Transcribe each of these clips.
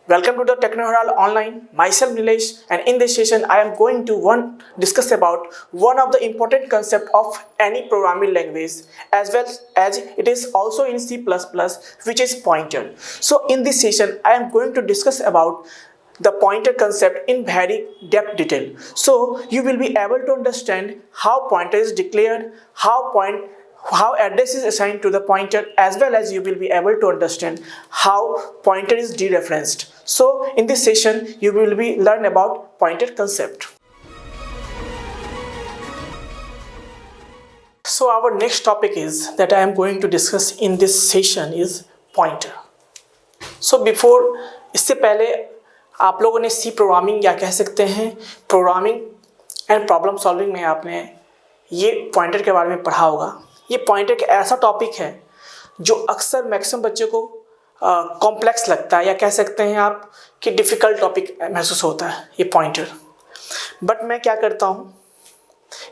Welcome to the Technoharal Online. Myself Nilesh, and in this session I am going to discuss about one of the important concept of any programming language, as well as it is also in C++, which is pointer. So in this session I am going to discuss about the pointer concept in very depth detail. So you will be able to understand how pointer is declared, how address is assigned to the pointer, as well as you will be able to understand how pointer is dereferenced. So in this session you will be learn about pointer concept. So our next topic is that I am going to discuss in this session is pointer. So before, इससे पहले आप लोगों ने सी programming या कह सकते हैं programming and problem solving में आपने ये पॉइंटर के बारे में पढ़ा होगा। ये पॉइंटर एक ऐसा टॉपिक है जो अक्सर मैक्सिमम बच्चों को कॉम्प्लेक्स लगता है, या कह सकते हैं आप कि डिफ़िकल्ट टॉपिक महसूस होता है ये पॉइंटर। बट मैं क्या करता हूँ,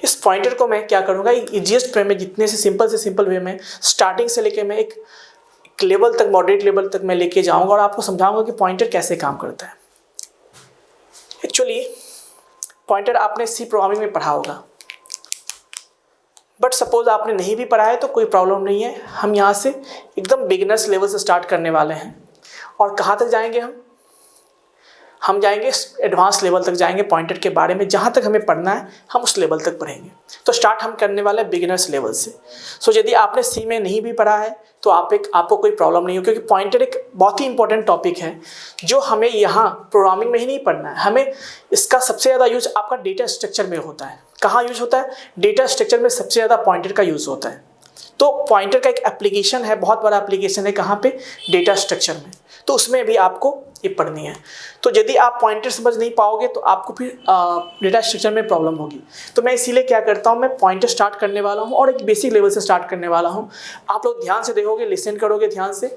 इस पॉइंटर को मैं क्या करूँगा, ईजीएस्ट वे में, जितने से सिंपल वे में स्टार्टिंग से लेके मैं एक लेवल तक, मॉडरेट लेवल तक मैं लेके जाऊँगा और आपको समझाऊँगा कि पॉइंटर कैसे काम करता है। एक्चुअली पॉइंटर आपने सी प्रोग्रामिंग में पढ़ा होगा, बट सपोज आपने नहीं भी पढ़ा है तो कोई प्रॉब्लम नहीं है। हम यहाँ से एकदम बिगिनर्स लेवल से स्टार्ट करने वाले हैं और कहाँ तक जाएंगे हम जाएंगे एडवांस लेवल तक जाएंगे। पॉइंटर के बारे में जहाँ तक हमें पढ़ना है हम उस लेवल तक पढ़ेंगे। तो स्टार्ट हम करने वाले हैं बिगिनर्स लेवल से। सो यदि आपने सी में नहीं भी पढ़ा है तो आपको कोई प्रॉब्लम नहीं हो, क्योंकि पॉइंटर एक बहुत ही इंपॉर्टेंट टॉपिक है जो हमें यहाँ प्रोग्रामिंग में ही नहीं पढ़ना है। हमें इसका सबसे ज़्यादा यूज आपका डेटा स्ट्रक्चर में होता है। कहाँ यूज होता है? डेटा स्ट्रक्चर में सबसे ज़्यादा पॉइंटर का यूज़ होता है। तो पॉइंटर का एक एप्लीकेशन है, बहुत बड़ा एप्लीकेशन है। कहाँ पे? डेटा स्ट्रक्चर में। तो उसमें भी आपको ये पढ़नी है। तो यदि आप पॉइंटर समझ नहीं पाओगे तो आपको फिर डेटा स्ट्रक्चर में प्रॉब्लम होगी। तो मैं इसीलिए क्या करता हूँ, मैं पॉइंटर स्टार्ट करने वाला हूँ और एक बेसिक लेवल से स्टार्ट करने वाला हूँ। आप लोग ध्यान से देखोगे, लिसन करोगे ध्यान से,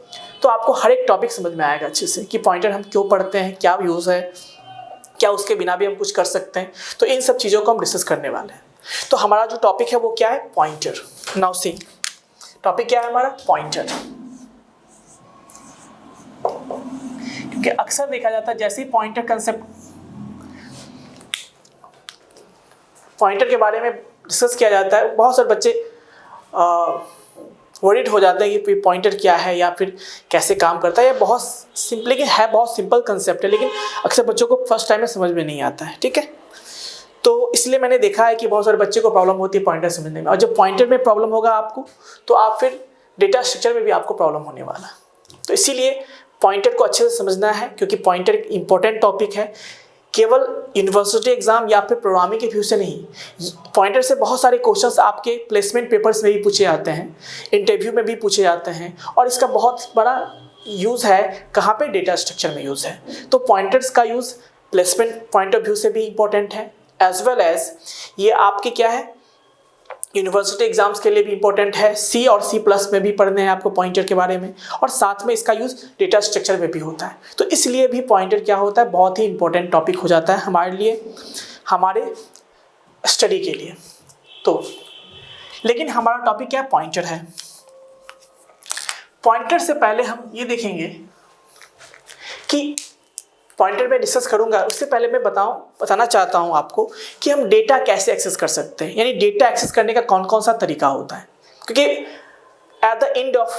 तो आपको हर एक टॉपिक समझ में आएगा अच्छे से कि पॉइंटर हम क्यों पढ़ते हैं, क्या यूज़ है, क्या उसके बिना भी हम कुछ कर सकते हैं। तो इन सब चीज़ों को हम डिस्कस करने वाले हैं। तो हमारा जो टॉपिक है वो क्या है? पॉइंटर। नाउ सी, टॉपिक क्या है हमारा? पॉइंटर। क्योंकि अक्सर देखा जाता है जैसे ही पॉइंटर कंसेप्ट, पॉइंटर के बारे में डिस्कस किया जाता है, बहुत सारे बच्चे वरीड हो जाते हैं कि पॉइंटर क्या है या फिर कैसे काम करता है। ये बहुत सिंपल, लेकिन है बहुत सिंपल कंसेप्ट है, लेकिन अक्सर बच्चों को फर्स्ट टाइम में समझ में नहीं आता है। ठीक है, तो इसलिए मैंने देखा है कि बहुत सारे बच्चे को प्रॉब्लम होती है पॉइंटर समझने में। और जब पॉइंटर में प्रॉब्लम होगा आपको, तो आप फिर डेटा स्ट्रक्चर में भी आपको प्रॉब्लम होने वाला। तो इसीलिए पॉइंटर को अच्छे से समझना है, क्योंकि पॉइंटर एक इंपॉर्टेंट टॉपिक है। केवल यूनिवर्सिटी एग्जाम या फिर प्रोग्रामिंग के व्यू से नहीं, पॉइंटर से बहुत सारे क्वेश्चंस आपके प्लेसमेंट पेपर्स में भी पूछे जाते हैं, इंटरव्यू में भी पूछे जाते हैं, और इसका बहुत बड़ा यूज़ है। कहाँ पे? डेटा स्ट्रक्चर में यूज़ है। तो पॉइंटर्स का use placement point of view से भी इंपॉर्टेंट है, एज वेल एज ये आपके क्या है, यूनिवर्सिटी एग्जाम्स के लिए भी इंपॉर्टेंट है। सी और सी प्लस में भी पढ़ने हैं आपको पॉइंटर के बारे में, और साथ में इसका यूज़ डेटा स्ट्रक्चर में भी होता है। तो इसलिए भी पॉइंटर क्या होता है, बहुत ही इंपॉर्टेंट टॉपिक हो जाता है हमारे लिए, हमारे स्टडी के लिए। तो लेकिन हमारा टॉपिक क्या है? पॉइंटर है। पॉइंटर से पहले हम ये देखेंगे कि पॉइंटर में डिस्कस करूंगा, उससे पहले मैं बताना चाहता हूं आपको कि हम डेटा कैसे एक्सेस कर सकते हैं, यानी डेटा एक्सेस करने का कौन कौन सा तरीका होता है। क्योंकि एट द एंड ऑफ,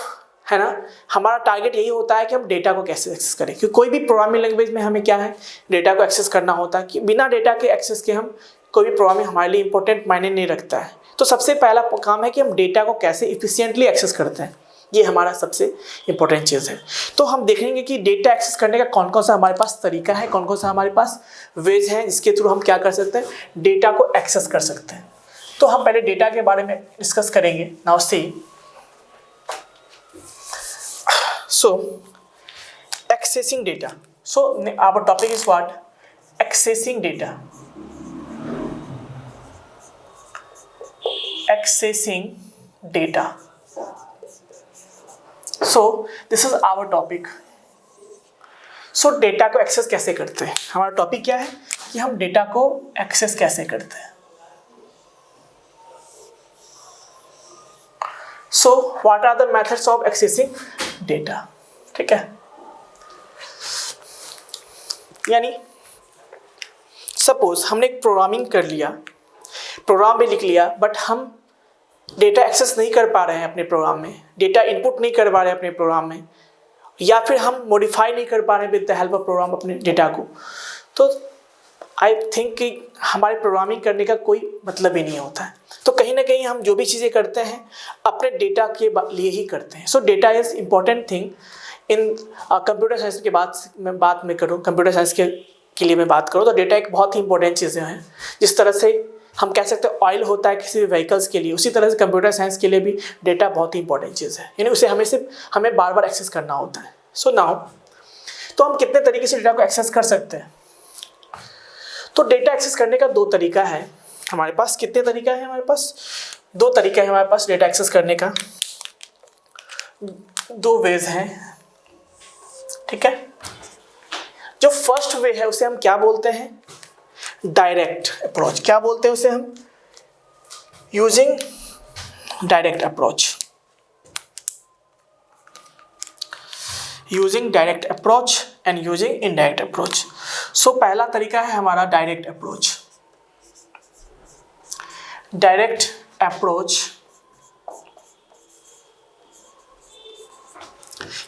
है ना, हमारा टारगेट यही होता है कि हम डेटा को कैसे एक्सेस करें। क्योंकि कोई भी प्रोग्रामिंग लैंग्वेज में हमें क्या है, डेटा को एक्सेस करना होता है। कि बिना डेटा के एक्सेस के हम कोई भी प्रोग्रामिंग हमारे लिए इंपॉर्टेंट मायने नहीं रखता है। तो सबसे पहला काम है कि हम डेटा को कैसे इफिशियंटली एक्सेस करते हैं, ये हमारा सबसे इंपॉर्टेंट चीज़ है। तो हम देखेंगे कि डेटा एक्सेस करने का कौन कौन सा हमारे पास तरीका है, कौन कौन सा हमारे पास वेज है, जिसके थ्रू हम क्या कर सकते हैं, डेटा को एक्सेस कर सकते हैं। तो हम पहले डेटा के बारे में डिस्कस करेंगे। Now see, so accessing data. So our topic is what? Accessing data. Accessing data. So this is our topic. So data को एक्सेस कैसे करते हैं, हमारा टॉपिक क्या है कि हम डेटा को एक्सेस कैसे करते हैं। So what are the methods of accessing data. ठीक है, यानी सपोज हमने एक प्रोग्रामिंग कर लिया, प्रोग्राम भी लिख लिया, बट हम डेटा एक्सेस नहीं कर पा रहे हैं अपने प्रोग्राम में, डेटा इनपुट नहीं कर पा रहे हैं अपने प्रोग्राम में, या फिर हम मॉडिफाई नहीं कर पा रहे हैं with the help of program अपने डेटा को, तो आई थिंक कि हमारे प्रोग्रामिंग करने का कोई मतलब ही नहीं होता है। तो कहीं ना कहीं हम जो भी चीज़ें करते हैं अपने डेटा के लिए ही करते हैं। सो data is important thing in computer science के बात में करूँ, कंप्यूटर साइंस के लिए मैं बात करूँ तो डेटा एक बहुत ही इंपॉर्टेंट चीज़ें हैं। जिस तरह से हम कह सकते हैं ऑयल होता है किसी भी व्हीकल्स के लिए, उसी तरह से कंप्यूटर साइंस के लिए भी डेटा बहुत ही इंपॉर्टेंट चीज़ है, यानी उसे हमें बार बार एक्सेस करना होता है। सो नाउ तो हम कितने तरीके से डेटा को एक्सेस कर सकते हैं? तो डेटा एक्सेस करने का दो तरीका है हमारे पास। कितने तरीका है हमारे पास? दो तरीका है हमारे पास डेटा एक्सेस करने का, दो वेज हैं, ठीक है। जो फर्स्ट वे है उसे हम क्या बोलते हैं? Direct approach. क्या बोलते हैं उसे हम? Using direct approach. Using direct approach and using indirect approach. So पहला तरीका है हमारा डायरेक्ट अप्रोच। डायरेक्ट अप्रोच,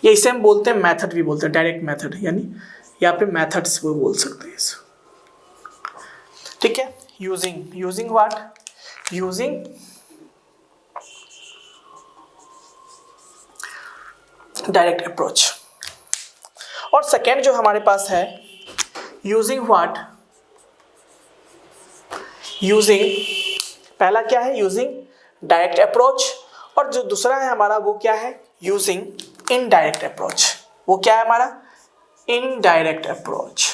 ये इसे हम बोलते हैं मेथड भी बोलते हैं, डायरेक्ट मेथड, यानी यहाँ पे मेथड्स वो बोल सकते हैं इसे, ठीक है। Using what? Using direct approach. और सेकेंड जो हमारे पास है यूजिंग व्हाट? यूजिंग, पहला क्या है? यूजिंग डायरेक्ट अप्रोच, और जो दूसरा है हमारा वो क्या है? Using indirect approach. वो क्या है हमारा? Indirect approach.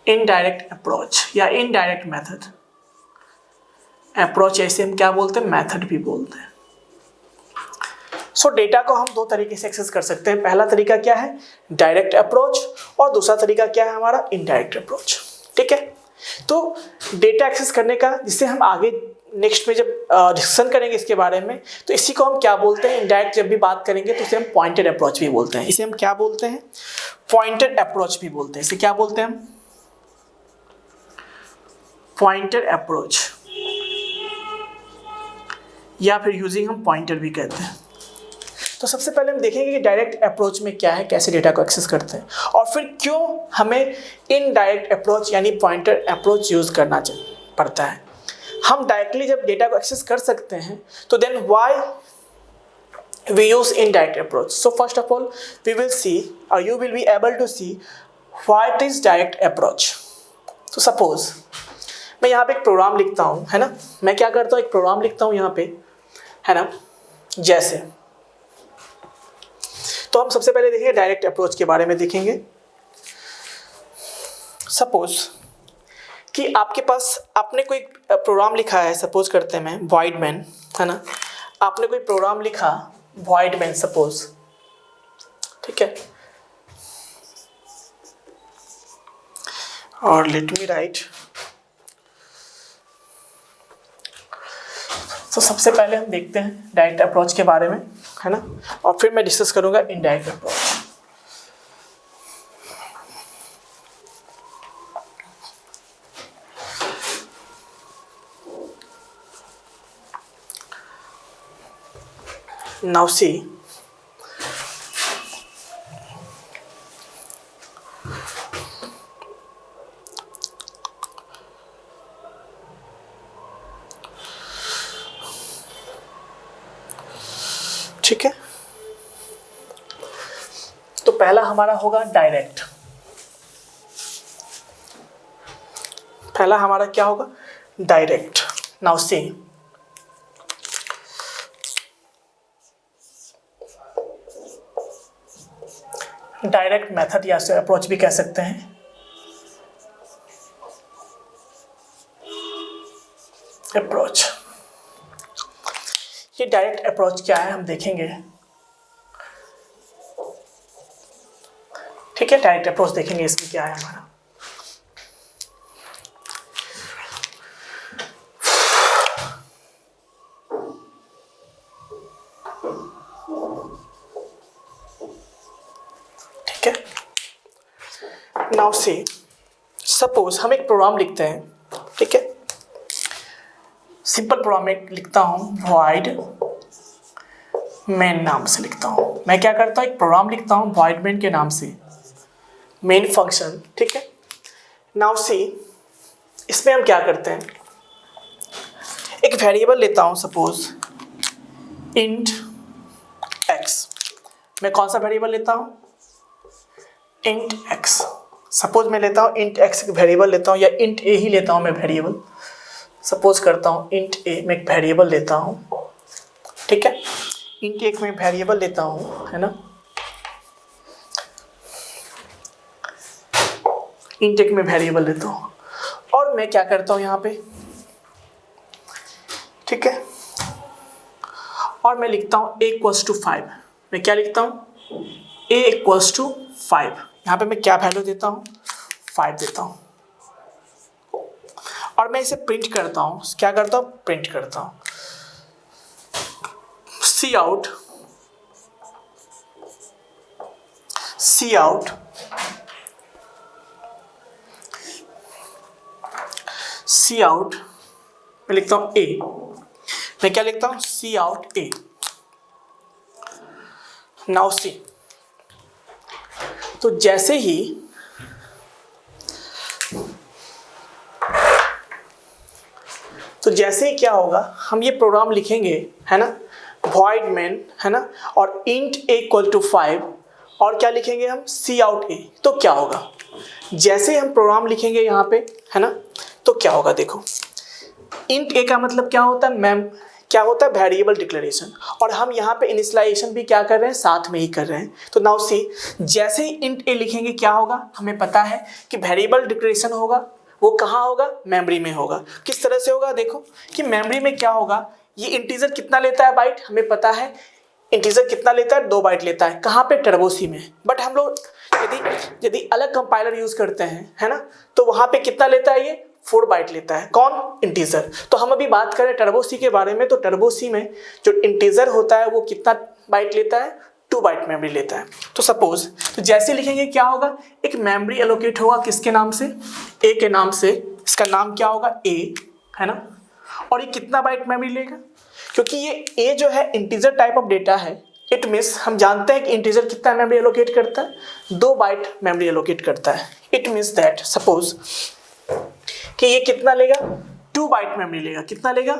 इनडायरेक्ट अप्रोच या इनडायरेक्ट मेथड। अप्रोच ऐसे हम क्या बोलते हैं? मेथड भी बोलते हैं। सो डेटा को हम दो तरीके से एक्सेस कर सकते हैं। पहला तरीका क्या है? डायरेक्ट अप्रोच, और दूसरा तरीका क्या है हमारा? इनडायरेक्ट अप्रोच, ठीक है। तो डेटा एक्सेस करने का, जिससे हम आगे नेक्स्ट में जब डिस्कशन करेंगे इसके बारे में, तो इसी को हम क्या बोलते हैं? इनडायरेक्ट जब भी बात करेंगे तो इसे हम पॉइंटेड अप्रोच भी बोलते हैं। इसे हम क्या बोलते हैं? पॉइंटेड अप्रोच भी बोलते हैं। इसे क्या बोलते हैं हम? पॉइंटेड अप्रोच, या फिर यूजिंग हम पॉइंटर भी कहते हैं। तो सबसे पहले हम देखेंगे कि डायरेक्ट अप्रोच में क्या है, कैसे डेटा को एक्सेस करते हैं, और फिर क्यों हमें इनडायरेक्ट अप्रोच यानी पॉइंटर अप्रोच यूज़ करना पड़ता है। हम डायरेक्टली जब डेटा को एक्सेस कर सकते हैं तो then why we use indirect approach. So first of all we will see, or you will be able to see what is direct approach. So suppose मैं यहाँ पे एक प्रोग्राम लिखता हूँ, है ना, मैं क्या करता हूँ, एक प्रोग्राम लिखता हूँ यहाँ पे, है ना, जैसे, तो हम सबसे पहले देखेंगे डायरेक्ट अप्रोच के बारे में देखेंगे। सपोज कि आपके पास, आपने कोई प्रोग्राम लिखा है, सपोज करते हैं मैं void main, है ना, आपने कोई प्रोग्राम लिखा void main सपोज, ठीक है, और लेट मी राइट। तो सबसे पहले हम देखते हैं डायरेक्ट अप्रोच के बारे में, है ना, और फिर मैं डिस्कस करूंगा इनडायरेक्ट अप्रोच। नाउ सी, ठीक है, तो पहला हमारा होगा डायरेक्ट। पहला हमारा क्या होगा? Direct. Now see, direct method या से अप्रोच भी कह सकते हैं। अप्रोच, ये डायरेक्ट अप्रोच क्या है हम देखेंगे, ठीक है, डायरेक्ट अप्रोच देखेंगे इसमें क्या है हमारा। ठीक है, नाउ से सपोज हम एक प्रोग्राम लिखते हैं, ठीक है, सिंपल प्रोग्राम में लिखता हूँ void main नाम से लिखता हूँ। मैं क्या करता हूँ, एक प्रोग्राम लिखता हूँ void main के नाम से, मेन फंक्शन, ठीक है। नाउ सी इसमें हम क्या करते हैं, एक वेरिएबल लेता हूँ सपोज int x। मैं कौन सा वेरिएबल लेता हूँ, int x। सपोज मैं लेता हूँ int x एक वेरिएबल लेता हूँ, या int a ही लेता हूँ मैं वेरिएबल। सपोज करता हूँ int a में एक वेरिएबल लेता हूँ, ठीक है, int a में वेरिएबल लेता हूँ, है ना, int a में वेरिएबल लेता हूँ और मैं क्या करता हूँ यहाँ पे, ठीक है, और मैं लिखता हूँ a इक्वल्स टू 5। मैं क्या लिखता हूँ, a इक्वल्स टू 5। यहाँ पे मैं क्या वैल्यू देता हूँ, 5 देता हूँ और मैं इसे प्रिंट करता हूँ। क्या करता हूँ, प्रिंट करता हूँ सी आउट मैं लिखता हूँ a। मैं क्या लिखता हूँ, सी आउट a। नाउ सी, तो जैसे ही क्या होगा, हम ये प्रोग्राम लिखेंगे, है ना, void main, है ना, और int a इक्वल टू 5 और क्या लिखेंगे हम, सी आउट a। तो क्या होगा, जैसे हम प्रोग्राम लिखेंगे यहाँ पे, है ना, तो क्या होगा, देखो int a का मतलब क्या होता है, क्या होता है, वेरिएबल डिक्लेरेशन, और हम यहाँ पे इनिशियलाइजेशन भी क्या कर रहे हैं, साथ में ही कर रहे हैं। तो नाउ सी, जैसे ही int a लिखेंगे क्या होगा, हमें पता है कि वेरिएबल डिक्लेरेशन होगा, वो कहाँ होगा, मेमोरी में होगा। किस तरह से होगा, देखो कि मेमोरी में क्या होगा, ये इंटीजर कितना लेता है बाइट, हमें पता है इंटीजर कितना लेता है, 2 बाइट लेता है। कहाँ पे, टर्बो सी में। बट हम लोग यदि अलग कंपाइलर यूज करते हैं, है ना, तो वहाँ पे कितना लेता है, ये 4 बाइट लेता है, कौन, इंटीजर। तो हम अभी बात करें टर्बो सी के बारे में, तो टर्बो सी में जो इंटीजर होता है वो कितना बाइट लेता है, 2 बाइट मेमोरी लेता है। तो सपोज, तो जैसे लिखेंगे क्या होगा, एक मेमोरी एलोकेट होगा, किसके नाम से, ए के नाम से। इसका नाम क्या होगा, ए, है ना, और ये कितना बाइट मेमोरी लेगा, क्योंकि ये ए जो है इंटीजर टाइप ऑफ डेटा है। इट मीन्स हम जानते हैं कि इंटीजर कितना मेमोरी एलोकेट करता है, 2 बाइट मेमोरी एलोकेट करता है। इट मीन्स दैट सपोज कि ये कितना लेगा, 2 बाइट मेमोरी लेगा। कितना लेगा,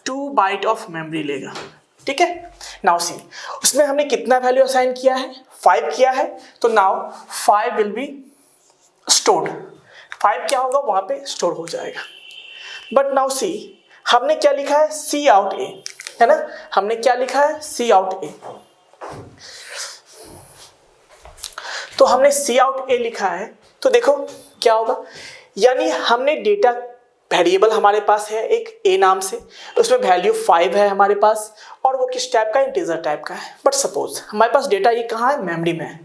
2 बाइट ऑफ मेमोरी लेगा, ठीक है। नाउ सी, उसमें हमने कितना वैल्यू असाइन किया है, 5 किया है, तो नाउ 5 विल बी स्टोर्ड। 5 क्या होगा, वहां पे स्टोर हो जाएगा। बट नाउ सी, हमने क्या लिखा है, सी आउट ए, है ना, हमने क्या लिखा है, सी आउट ए। तो हमने सी आउट ए लिखा है, तो देखो क्या होगा, यानी हमने डेटा वेरिएबल हमारे पास है एक ए नाम से, उसमें वैल्यू 5 है हमारे पास, और वो किस टाइप का, इंटीजर टाइप का है। बट सपोज हमारे पास डेटा ये कहाँ है, मेमोरी में है।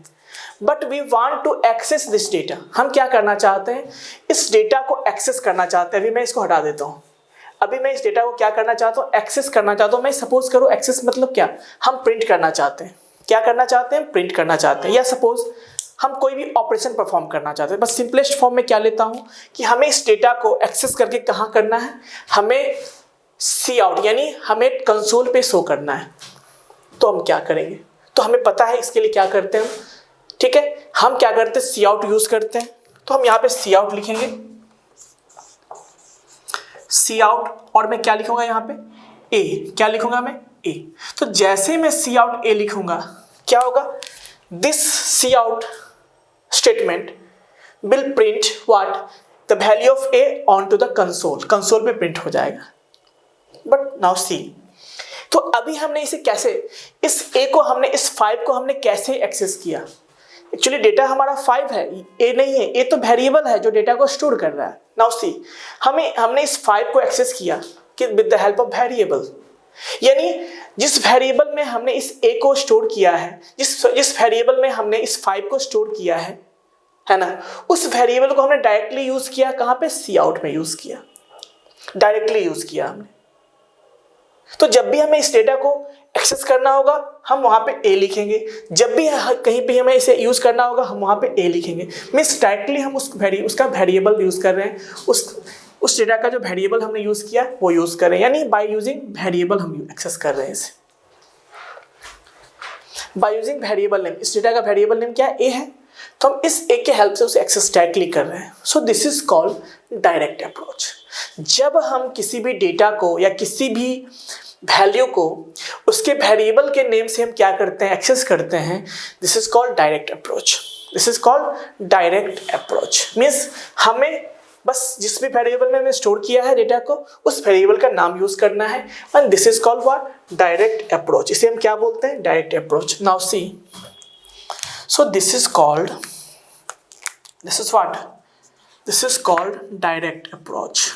But we want to access this data, हम क्या करना चाहते हैं, इस डेटा को एक्सेस करना चाहते हैं। अभी मैं इसको हटा देता हूँ। अभी मैं इस डेटा को क्या करना चाहता हूँ, एक्सेस करना चाहता हूँ। मैं सपोज करूँ, एक्सेस मतलब क्या, हम प्रिंट करना चाहते हैं। क्या करना चाहते हैं, प्रिंट करना चाहते हैं, या सपोज हम कोई भी ऑपरेशन परफॉर्म करना चाहते हैं। बस सिंपलेस्ट फॉर्म में क्या लेता हूँ कि हमें इस डेटा को एक्सेस करके कहाँ करना है, हमें सी आउट, यानी हमें कंसोल पे शो करना है। तो हम क्या करेंगे, तो हमें पता है इसके लिए क्या करते हैं हम, ठीक है, हम क्या करते हैं, सी आउट यूज करते हैं। तो हम यहाँ पे सी आउट लिखेंगे, सी आउट, और मैं क्या लिखूंगा यहाँ पे, ए। क्या लिखूंगा मैं, ए। तो जैसे मैं सी आउट ए लिखूंगा, क्या होगा, this cout statement will print what, the value of a on to the console. Console पे प्रिंट हो जाएगा। बट नाउ सी, तो अभी हमने इसे कैसे, इस ए को हमने, इस 5 को हमने कैसे एक्सेस किया। एक्चुअली डेटा हमारा 5 है, ए नहीं है, ए तो वेरिएबल है जो डेटा को स्टोर कर रहा है। नाउ सी, हमने इस 5 को एक्सेस किया कि with the help of variable, यानी जिस वेरिएबल में हमने इस ए को स्टोर किया है, जिस वेरिएबल में हमने इस 5 को स्टोर किया है ना, उस वेरिएबल को हमने डायरेक्टली यूज किया, कहाँ पे, सी आउट में यूज किया, डायरेक्टली यूज किया हमने। तो जब भी हमें इस डेटा को एक्सेस करना होगा हम वहाँ पे ए लिखेंगे, जब भी कहीं पे हमें इसे यूज़ करना होगा हम वहाँ पे ए लिखेंगे। मीन्स डायरेक्टली हम उसका वेरिएबल यूज़ कर रहे हैं, उस डेटा का जो वेरिएबल हमने यूज़ किया वो यूज़ कर रहे हैं, यानी बाय यूजिंग वेरिएबल हम एक्सेस कर रहे हैं इसे। बाय यूजिंग वेरिएबल नेम, इस डेटा का वेरिएबल नेम क्या है, ए है, तो हम इस ए के हेल्प से उसे एक्सेस डायरेक्टली कर रहे हैं। So this is called direct approach. जब हम किसी भी डेटा को या किसी भी वैल्यू को उसके वेरिएबल के नेम से हम क्या करते हैं, एक्सेस करते हैं, this is called direct approach. This is called direct approach. Means हमें बस जिस भी वेरिएबल में हमने स्टोर किया है डेटा को उस वेरिएबल का नाम यूज करना है, and this is called what, direct approach. इसे हम क्या बोलते हैं, direct approach. Now see, so this is called, this is what, this is called direct approach.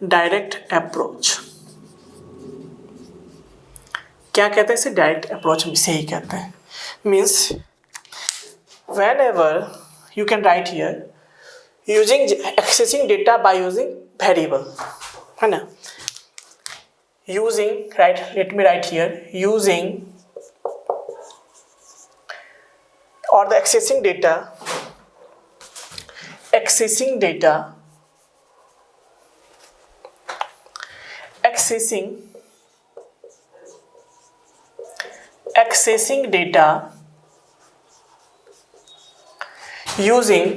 Direct approach क्या कहते हैं इसे, डायरेक्ट अप्रोच हम इसे ही कहते हैं। Means when ever you can write here using accessing data by using variable, है ना, using, right, let me write here, using or the accessing data accessing data using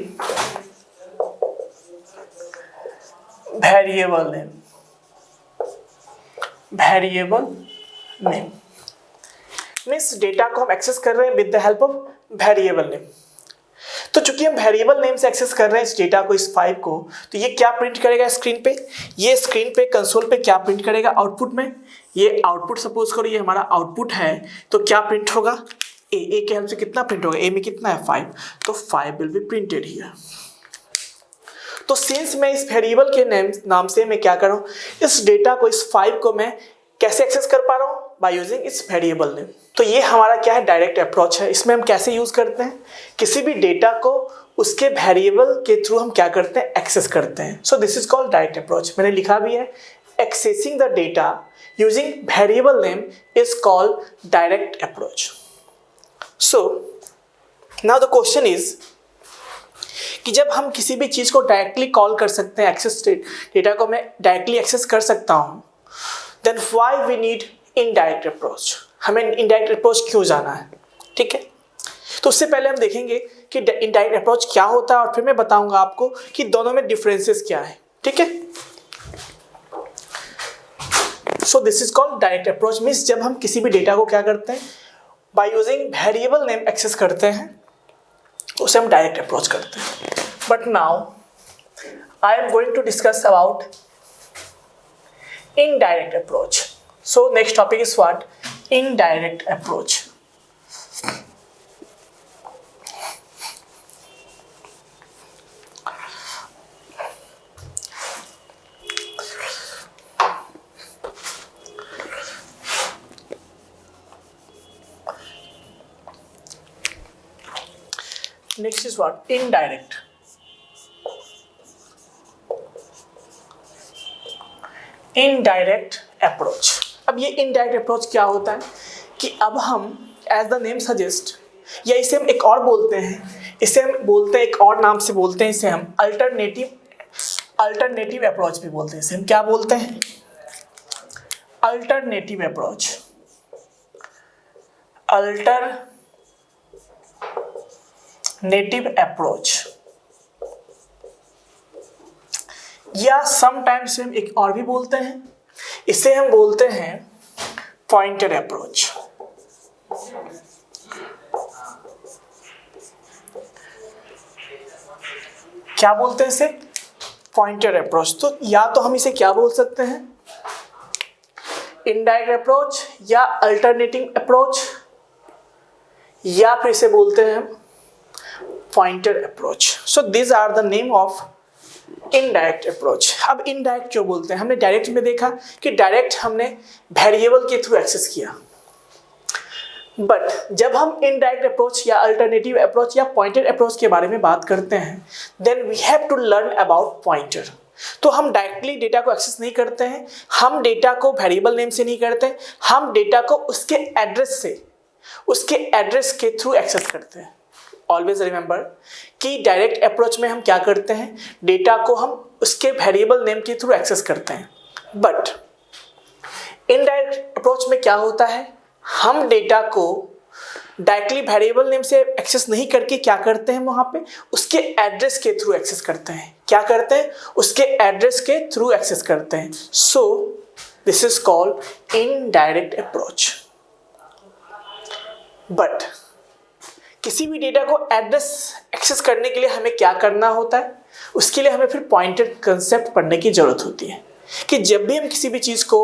variable name. Means data को हम access कर रहे हैं with the help of variable name. तो चूंकि हम वेरिएबल नेम से एक्सेस कर रहे हैं इस डेटा को, इस फाइल को, तो ये क्या प्रिंट करेगा स्क्रीन पे, ये स्क्रीन पे कंसोल पे क्या प्रिंट करेगा, आउटपुट में, ये आउटपुट सपोज करो ये हमारा आउटपुट है, तो क्या प्रिंट होगा, ए के हेल्प से कितना प्रिंट होगा, ए में कितना है 5, तो 5 विल बी प्रिंटेड हियर। तो सिंस मैं इस वेरिएबल के नाम से मैं क्या कर रहा हूँ, इस डेटा को, इस 5 को मैं कैसे एक्सेस कर पा रहा हूँ, बाय यूजिंग इस वेरिएबल नेम। तो ये हमारा क्या है, डायरेक्ट अप्रोच है। इसमें हम कैसे यूज करते हैं, किसी भी डेटा को उसके वेरिएबल के थ्रू हम क्या करते हैं, एक्सेस करते हैं। So this is called direct approach. मैंने लिखा भी है, accessing the data using variable name is called direct approach. So now the question is कि जब हम किसी भी चीज़ को डायरेक्टली कॉल कर सकते हैं, एक्सेस डेटा को मैं डायरेक्टली एक्सेस कर सकता हूँ, then why we need indirect approach, हमें इनडायरेक्ट अप्रोच क्यों जाना है, ठीक है। तो उससे पहले हम देखेंगे कि इनडायरेक्ट अप्रोच क्या होता है और फिर मैं बताऊंगा आपको कि दोनों में डिफरेंसेस क्या है, ठीक है। So this is called direct approach. Means जब हम किसी भी डेटा को क्या करते हैं, by using variable name access करते हैं, उसे हम डायरेक्ट अप्रोच करते हैं। But now I am going to discuss about indirect approach. So next topic is what, indirect approach. Next is what, indirect. Indirect approach. अब ये इनडायरेक्ट अप्रोच क्या होता है कि अब हम एज द नेम सजेस्ट, या इसे हम एक और बोलते हैं, इसे हम बोलते हैं एक और नाम से बोलते हैं, इसे हम अल्टरनेटिव अप्रोच भी बोलते हैं। इसे हम क्या बोलते हैं, अल्टरनेटिव अप्रोच। नेटिव अप्रोच, या समटाइम्स हम एक और भी बोलते हैं, इसे हम बोलते हैं पॉइंटर अप्रोच। क्या बोलते हैं इसे, पॉइंटर अप्रोच। तो या तो हम इसे क्या बोल सकते हैं, इनडायरेक्ट अप्रोच या अल्टरनेटिव अप्रोच, या फिर इसे बोलते हैं हम pointer approach. So this are the name of indirect approach. अब इनडायरेक्ट क्यों बोलते हैं, हमने डायरेक्ट में देखा कि डायरेक्ट हमने वेरिएबल के थ्रू एक्सेस किया, बट जब हम इनडायरेक्ट अप्रोच या अल्टरनेटिव अप्रोच या पॉइंटर अप्रोच के बारे में बात करते हैं, then we have to learn about pointer. तो हम डायरेक्टली डेटा को एक्सेस नहीं करते हैं, हम डेटा को वेरिएबल नेम से नहीं करते, हम डेटा को उसके एड्रेस के थ्रू एक्सेस करते हैं। ऑलवेज रिमेंबर कि डायरेक्ट अप्रोच में हम क्या करते हैं, डेटा को हम उसके वेरिएबल नेम के थ्रू एक्सेस करते हैं। बट इनडायरेक्ट अप्रोच में क्या होता है, हम डेटा को डायरेक्टली वेरिएबल नेम से एक्सेस नहीं करके क्या करते हैं, वहाँ पे उसके एड्रेस के थ्रू एक्सेस करते हैं। क्या करते हैं, उसके एड्रेस के थ्रू एक्सेस करते हैं। So this is called indirect approach. But किसी भी डेटा को एड्रेस एक्सेस करने के लिए हमें क्या करना होता है, उसके लिए हमें फिर पॉइंटर कंसेप्ट पढ़ने की जरूरत होती है कि जब भी हम किसी भी चीज़ को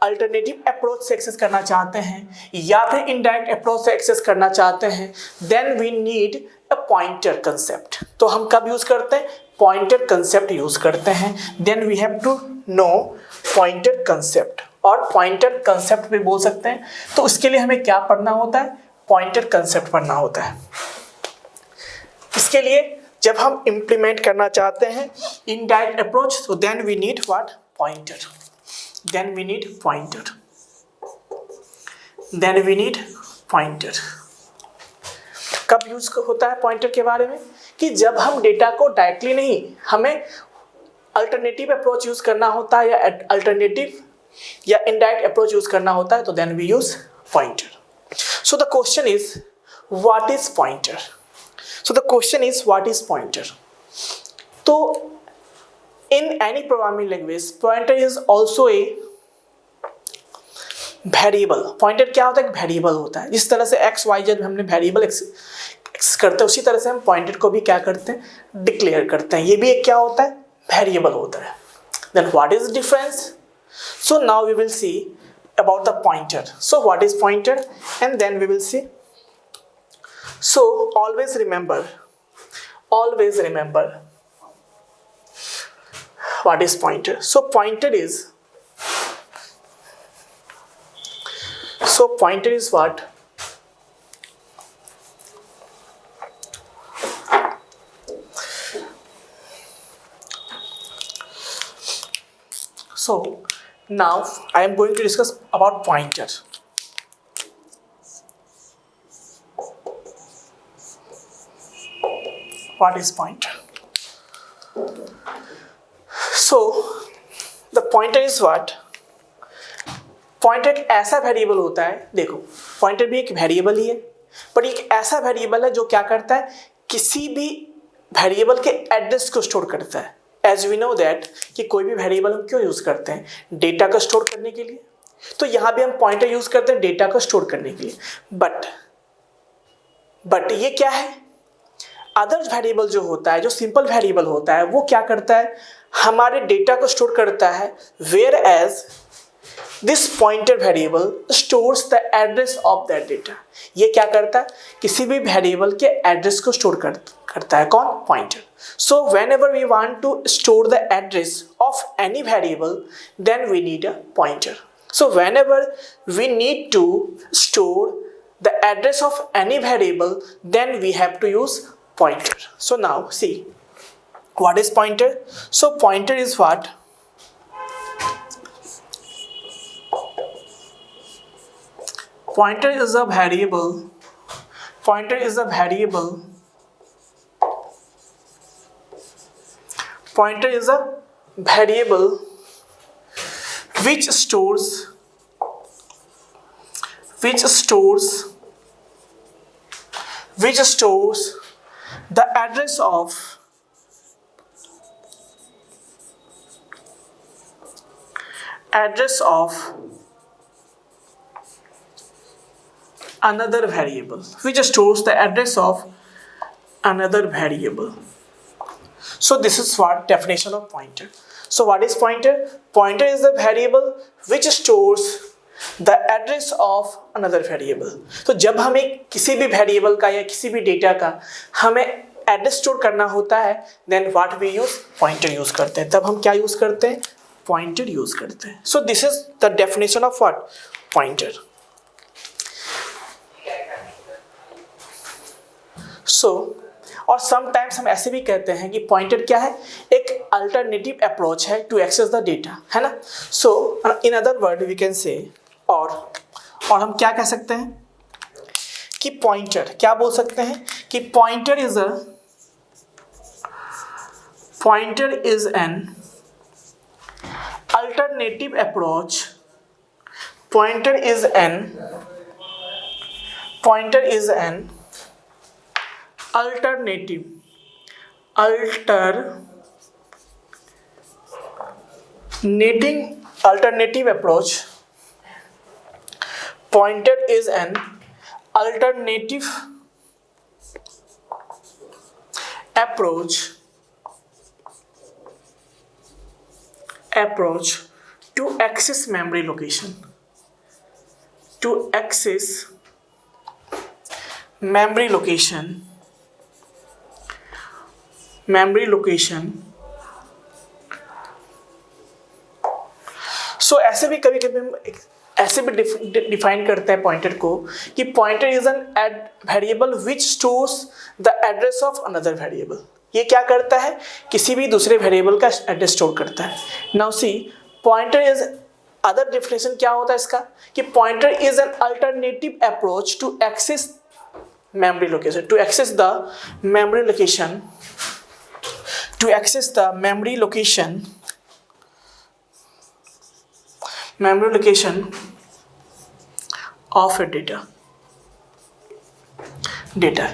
अल्टरनेटिव अप्रोच से एक्सेस करना चाहते हैं या फिर इनडायरेक्ट अप्रोच से एक्सेस करना चाहते हैं, then we need a pointer concept. तो हम कब यूज़ करते हैं, पॉइंटर कंसेप्ट यूज़ करते हैं। Then we have to know pointer concept, और पॉइंटर कंसेप्ट भी बोल सकते हैं। तो उसके लिए हमें क्या पढ़ना होता है, पॉइंटर कंसेप्ट पढ़ना होता है। इसके लिए जब हम इम्प्लीमेंट करना चाहते हैं इनडायरेक्ट अप्रोच, तो then we need what, pointer. Then we need pointer. Then we need pointer. कब यूज होता है पॉइंटर के बारे में, कि जब हम डेटा को डायरेक्टली नहीं, हमें अल्टरनेटिव अप्रोच यूज करना होता है या अल्टरनेटिव या इनडायरेक्ट अप्रोच यूज करना होता है, तो then we use pointer. So the question is what is pointer. So the question is what is pointer. तो in any programming language pointer is also a variable। pointer क्या होता है, एक variable होता है। जिस तरह से x y z हमने variable एक्सेस करते हैं, उसी तरह से हम pointer को भी क्या करते हैं, डिक्लेयर करते हैं। ये भी एक क्या होता है, variable होता है। then what is difference? so now we will see about the pointer। so what is pointer, and then we will see। so always remember what is pointer। so pointer is what, so now I am going to discuss about pointer। what is pointer? so the pointer is what, pointer एक ऐसा variable होता है, देखो pointer भी एक variable ही है, पर एक ऐसा वेरिएबल है जो क्या करता है, किसी भी वेरिएबल के एड्रेस को स्टोर करता है। एज वी नो दैट कि कोई भी वेरिएबल हम क्यों यूज़ करते हैं, डेटा को स्टोर करने के लिए। तो यहाँ भी हम पॉइंटर यूज़ करते हैं डेटा को स्टोर करने के लिए। बट ये क्या है, अदर वेरिएबल जो होता है, जो सिंपल वेरिएबल होता है, वो क्या करता है, हमारे डेटा को स्टोर करता है। Whereas this pointer variable stores the address of that data. ये क्या करता है, किसी भी वेरिएबल के एड्रेस को स्टोर करता है। कौन, pointer. So whenever we want to store the address of any variable, then we need a pointer. So whenever we need to store the address of any variable, then we have to use pointer। so now see what is pointer। so pointer is what, pointer is a variable, pointer is a variable, pointer is a variable which stores the address of another variable, which stores the address of another variable। so this is what definition of pointer। so what is pointer? pointer is the variable which stores the address of another variable. तो जब हमें किसी भी variable का या किसी भी data का हमें एड्रेस स्टोर करना होता है, then what we use, pointer use करते हैं। तब हम क्या यूज करते हैं, पॉइंटर यूज करते हैं। So this is the definition of what, pointer. So और समटाइम्स हम ऐसे भी कहते हैं कि पॉइंटर क्या है, एक अल्टरनेटिव अप्रोच है टू एक्सेस द डेटा, है ना। So in other word we can say, और हम क्या कह सकते हैं कि पॉइंटर, क्या बोल सकते हैं कि pointer is an alternative approach, pointer is an alternative approach. Pointer is an alternative approach to access memory location. To access memory location. So ऐसे भी कभी कभी हम ऐसे भी डिफाइन करते हैं पॉइंटर को कि pointer is N variable which stores the address of another variable. ये क्या करता है, किसी भी दूसरे वेरिएबल का एड्रेस स्टोर करता है। Now see pointer is, other definition क्या होता है इसका कि pointer is an alternative approach to access memory location, to access the memory location, to access the memory location of a data.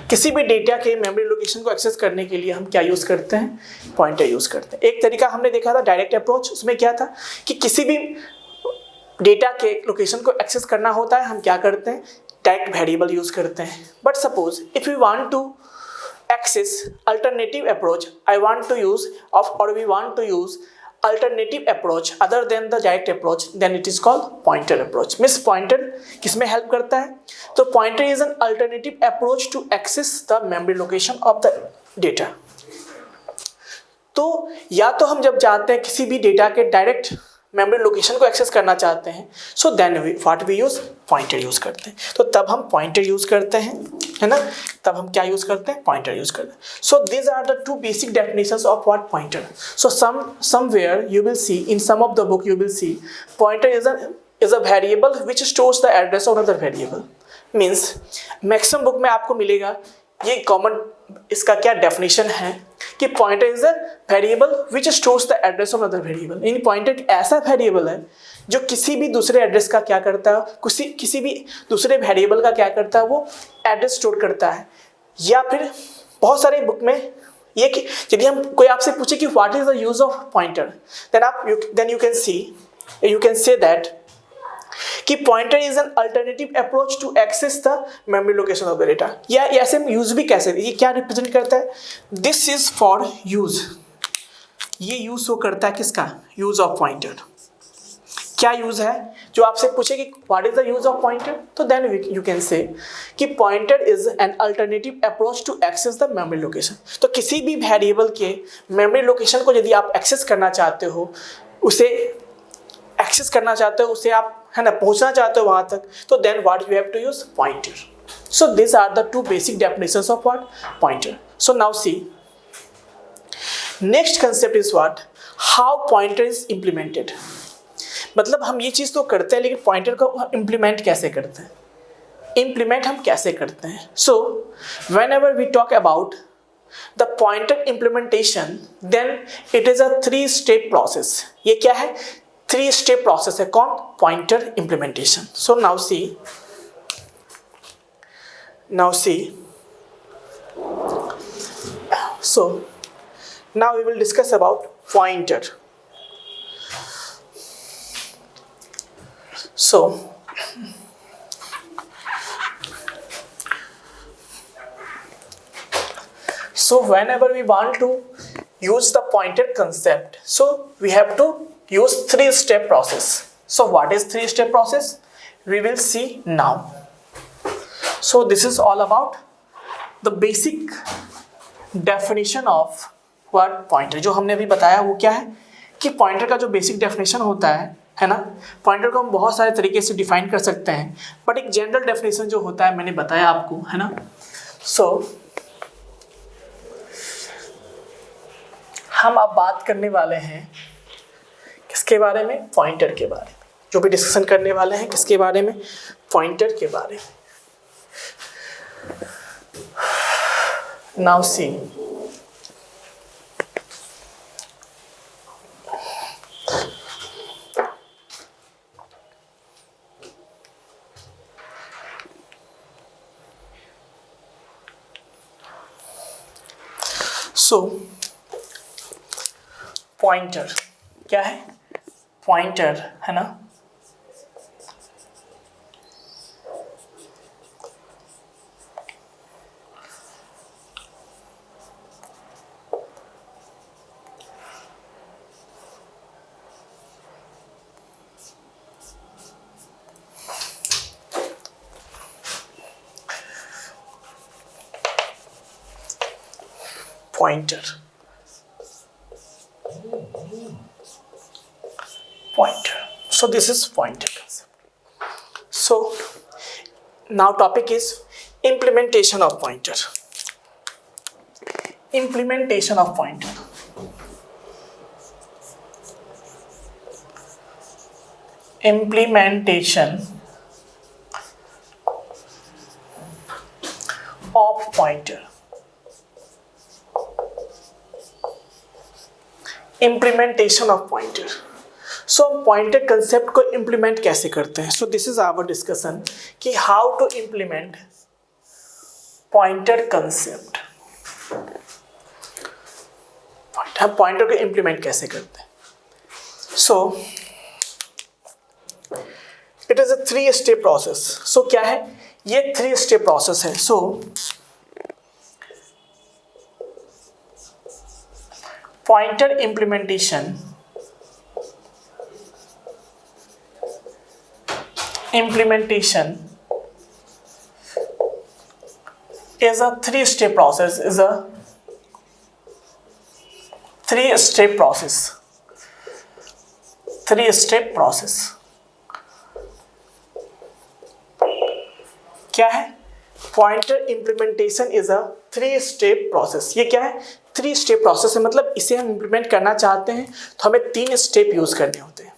किसी भी डेटा के मेमोरी लोकेशन को access करने के लिए हम क्या यूज करते हैं, पॉइंटर यूज करते हैं। एक तरीका हमने देखा था डायरेक्ट अप्रोच, उसमें क्या था कि किसी भी डेटा के लोकेशन को एक्सेस करना होता है, हम क्या करते हैं, डायरेक्ट वेरिएबल यूज करते हैं। But suppose if we want to access alternative approach, we want to use alternative approach other than the direct approach, then it is called pointer approach. Miss pointer किसमें help करता है, तो pointer is an alternative approach to access the memory location of the data. तो या तो हम जब चाहते हैं किसी भी डेटा के डायरेक्ट मेमोरी लोकेशन को एक्सेस करना चाहते हैं, so then what we use, pointer use करते हैं। तो तब हम पॉइंटर यूज करते हैं, है ना, तब हम क्या यूज करते हैं, पॉइंटर यूज करते हैं। So these are the two basic definitions of what pointer. So somewhere you will see in some of the book, you will see pointer is a variable which stores the address of another variable. Means maximum book में आपको मिलेगा, ये common इसका क्या definition है कि pointer is a variable which stores the address of another variable. In pointer एक ऐसा वेरिएबल है जो किसी भी दूसरे एड्रेस का क्या करता है, किसी भी दूसरे वेरिएबल का क्या करता है, वो एड्रेस स्टोर करता है। या फिर बहुत सारे बुक में ये कि यदि हम कोई आपसे पूछे कि what is the use of pointer, then you can say that कि pointer is an alternative approach to access the memory location of the data. या ऐसे हम यूज भी कैसे, ये क्या रिप्रेजेंट करता है, दिस इज फॉर यूज, ये यूज वो करता है किसका, यूज ऑफ पॉइंटर। क्या यूज है, जो आपसे पूछे कि what is the use of pointer, तो देन यू कैन से कि pointer is an alternative approach to access the memory location. तो किसी भी वेरिएबल के मेमोरी लोकेशन को यदि आप एक्सेस करना चाहते हो, उसे एक्सेस करना चाहते हो, उसे आप, है ना, पहुंचना चाहते हो वहां तक, तो then what you have to use, pointer. So this are the two basic definitions of what, pointer. So now see next concept is what, how pointer is implemented. मतलब हम ये चीज तो करते हैं, लेकिन पॉइंटर को इम्प्लीमेंट कैसे करते हैं, इम्प्लीमेंट हम कैसे करते हैं। So whenever we talk about the pointer implementation, then it is a 3-step process. ये क्या है, 3-step प्रोसेस है, कौन, pointer implementation. So now see so now we will discuss about pointer. So whenever we want to use the pointer concept, so we have to use 3-step process. So what is 3-step process, we will see now. So this is all about the basic definition of what pointer। जो हमने अभी बताया वो क्या है कि pointer का जो बेसिक डेफिनेशन होता है ना, पॉइंटर को हम बहुत सारे तरीके से डिफाइन कर सकते हैं, बट एक जनरल डेफिनेशन जो होता है मैंने बताया आपको, है ना। सो हम अब बात करने वाले हैं किसके बारे में? पॉइंटर के बारे में। जो भी डिस्कशन करने वाले हैं किसके बारे में? पॉइंटर के बारे में। नाउ सी, सो पॉइंटर क्या है? पॉइंटर है ना, pointer. Pointer. So this is pointer concept. So now topic is implementation of pointer. Implementation of pointer. Implementation of pointer. Implementation of pointer. So हम पॉइंटर कंसेप्ट को implement कैसे करते हैं? So this is our discussion कि how to implement pointer concept. हम pointer को implement कैसे करते हैं? So it is a 3 step process. So क्या है ये? 3 स्टेप प्रोसेस है। सो pointer implementation is a 3-step process, is a 3-step process, 3-step process। क्या है? Pointer implementation is a three step process. ये क्या है? 3-स्टेप प्रोसेस है, मतलब इसे हम इम्प्लीमेंट करना चाहते हैं तो हमें 3 स्टेप यूज करने होते हैं।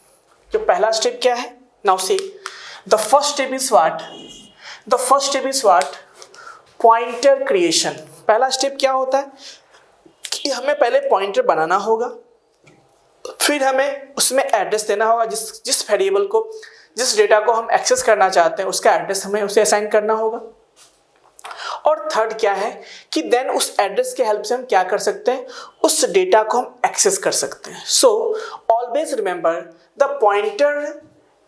जो पहला स्टेप क्या है? Now C, the first step is what? The first step is what? Pointer creation. पहला स्टेप क्या होता है कि हमें पहले पॉइंटर बनाना होगा, फिर हमें उसमें एड्रेस देना होगा, जिस वेरिएबल को, जिस डेटा को हम एक्सेस करना चाहते हैं उसका एड्रेस हमें उसे असाइन करना होगा। और थर्ड क्या है कि देन उस एड्रेस के हेल्प से हम क्या कर सकते हैं? उस डेटा को हम एक्सेस कर सकते हैं। सो always remember the pointer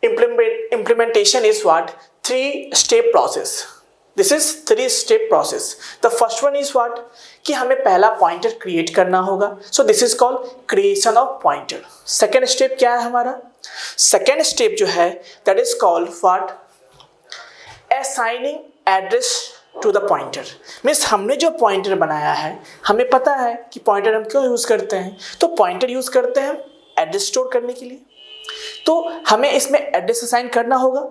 implementation is what? 3-step process. This is 3-step process. The first one is what? कि हमें पहला पॉइंटर क्रिएट करना होगा। So this is called creation of pointer. Second step क्या है हमारा? सेकेंड स्टेप जो है that is called what? Assigning address to the pointer. Means हमने जो पॉइंटर बनाया है, हमें पता है कि पॉइंटर हम क्यों यूज़ करते हैं। तो पॉइंटर यूज़ करते हैं एड्रेस स्टोर करने के लिए, तो हमें इसमें एड्रेस असाइन करना होगा।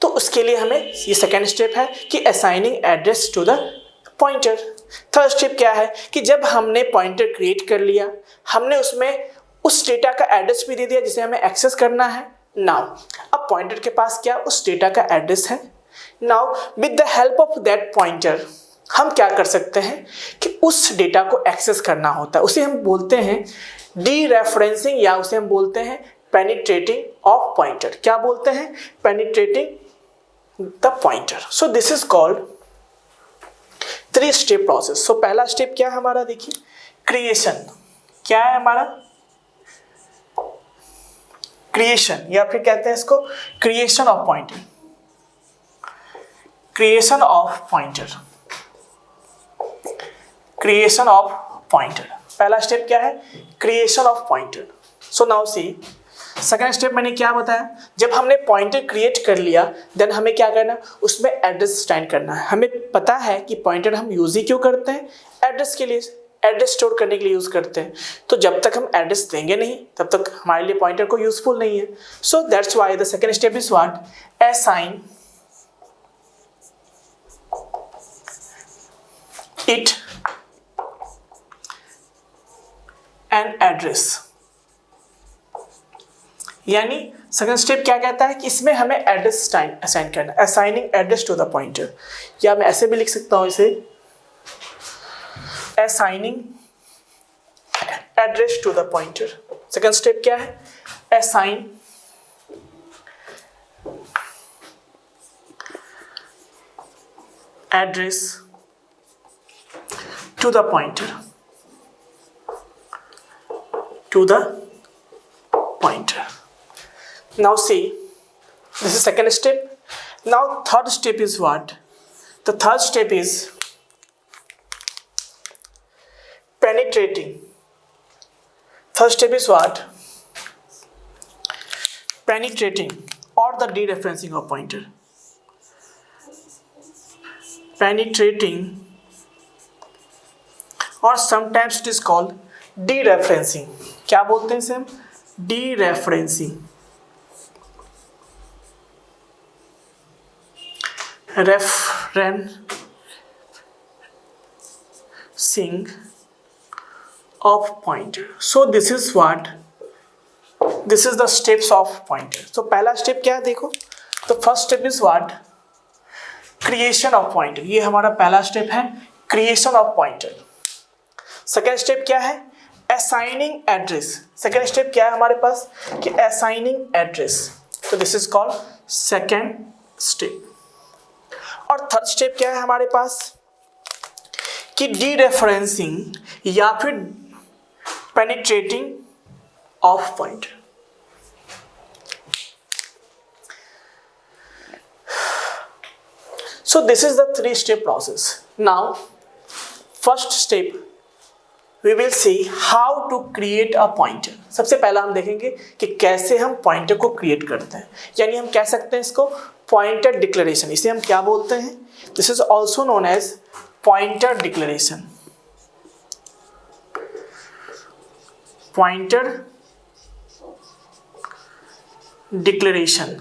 तो उसके लिए हमें ये सेकेंड स्टेप है कि assigning address to the pointer. Third step क्या है कि जब हमने पॉइंटर क्रिएट कर लिया, हमने उसमें उस डेटा का एड्रेस भी दे दिया जिसे हमें एक्सेस करना है। नाउ अब पॉइंटर के पास क्या उस डेटा का एड्रेस है। Now with the help of that pointer हम क्या कर सकते हैं कि उस डेटा को एक्सेस करना होता है। उसे हम बोलते हैं डीरेफरेंसिंग, या उसे हम बोलते हैं पेनिट्रेटिंग ऑफ पॉइंटर। क्या बोलते हैं? Penetrating the pointer. So this is called three step process. So पहला स्टेप क्या है हमारा? देखिए, क्रिएशन। क्या है हमारा? क्रिएशन, या फिर कहते हैं इसको creation of pointer. Creation of pointer, creation of pointer. पहला स्टेप क्या है? Creation of pointer. So now see, second step मैंने क्या बताया? जब हमने पॉइंटर क्रिएट कर लिया देन हमें क्या करना? उसमें एड्रेस स्टैंड करना है। हमें पता है कि पॉइंटर हम यूज ही क्यों करते हैं? एड्रेस के लिए, एड्रेस स्टोर करने के लिए यूज करते हैं। तो जब तक हम एड्रेस देंगे नहीं तब तक हमारे लिए पॉइंटर को यूजफुल नहीं है। So that's why the second step is what? Assign it an address. यानी सेकंड स्टेप क्या कहता है कि इसमें हमें एड्रेस असाइन करना, assigning address to the pointer, या मैं ऐसे भी लिख सकता हूं इसे, assigning address to the pointer. Second step क्या है, assign address to the pointer, to the pointer. Now see, this is second step. Now third step is what? The third step is penetrating. Third step is what? Penetrating or the dereferencing of pointer. Penetrating, or sometimes it is called dereferencing. क्या बोलते हैं इसे हम, dereferencing, referencing of pointer. So this is what, this is the steps of pointer. So पहला step क्या है देखो, तो first step is what, creation of pointer. ये हमारा पहला स्टेप है, creation of pointer. Second step क्या है, असाइनिंग एड्रेस। सेकेंड स्टेप क्या है हमारे पास कि असाइनिंग एड्रेस, तो this is called second step. और थर्ड स्टेप क्या है हमारे पास कि डीरेफरेंसिंग या फिर penetrating of point. So this is the three-step process. Now, first step we will see how to create a pointer. सबसे पहला हम देखेंगे कि कैसे हम पॉइंटर को क्रिएट करते हैं, यानी हम कह सकते हैं इसको पॉइंटर डिक्लेरेशन। इसे हम क्या बोलते हैं, this is also known as pointer declaration. Pointer declaration,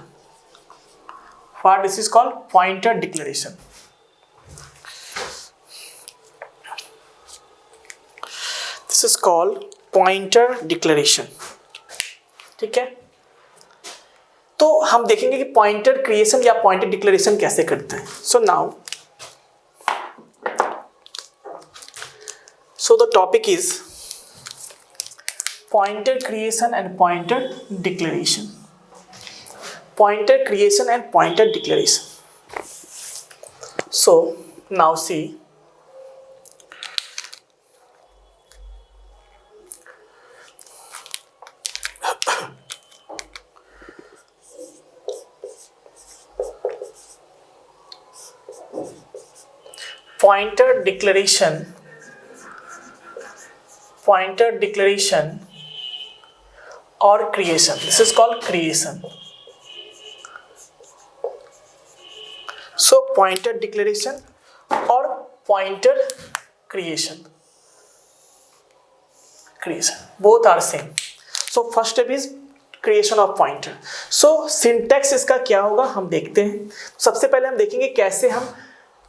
what this is called pointer declaration. This is called pointer declaration. ठीक है, तो हम देखेंगे कि पॉइंटर क्रिएशन या पॉइंटर डिक्लेरेशन कैसे करते हैं। So now, so the topic is pointer creation and pointer declaration. Pointer creation and pointer declaration. So now see, pointer declaration or creation, this is called creation. So pointer declaration or pointer creation both are same. So first step is creation of pointer. So syntax इसका क्या होगा हम देखते हैं। सबसे पहले हम देखेंगे कैसे हम,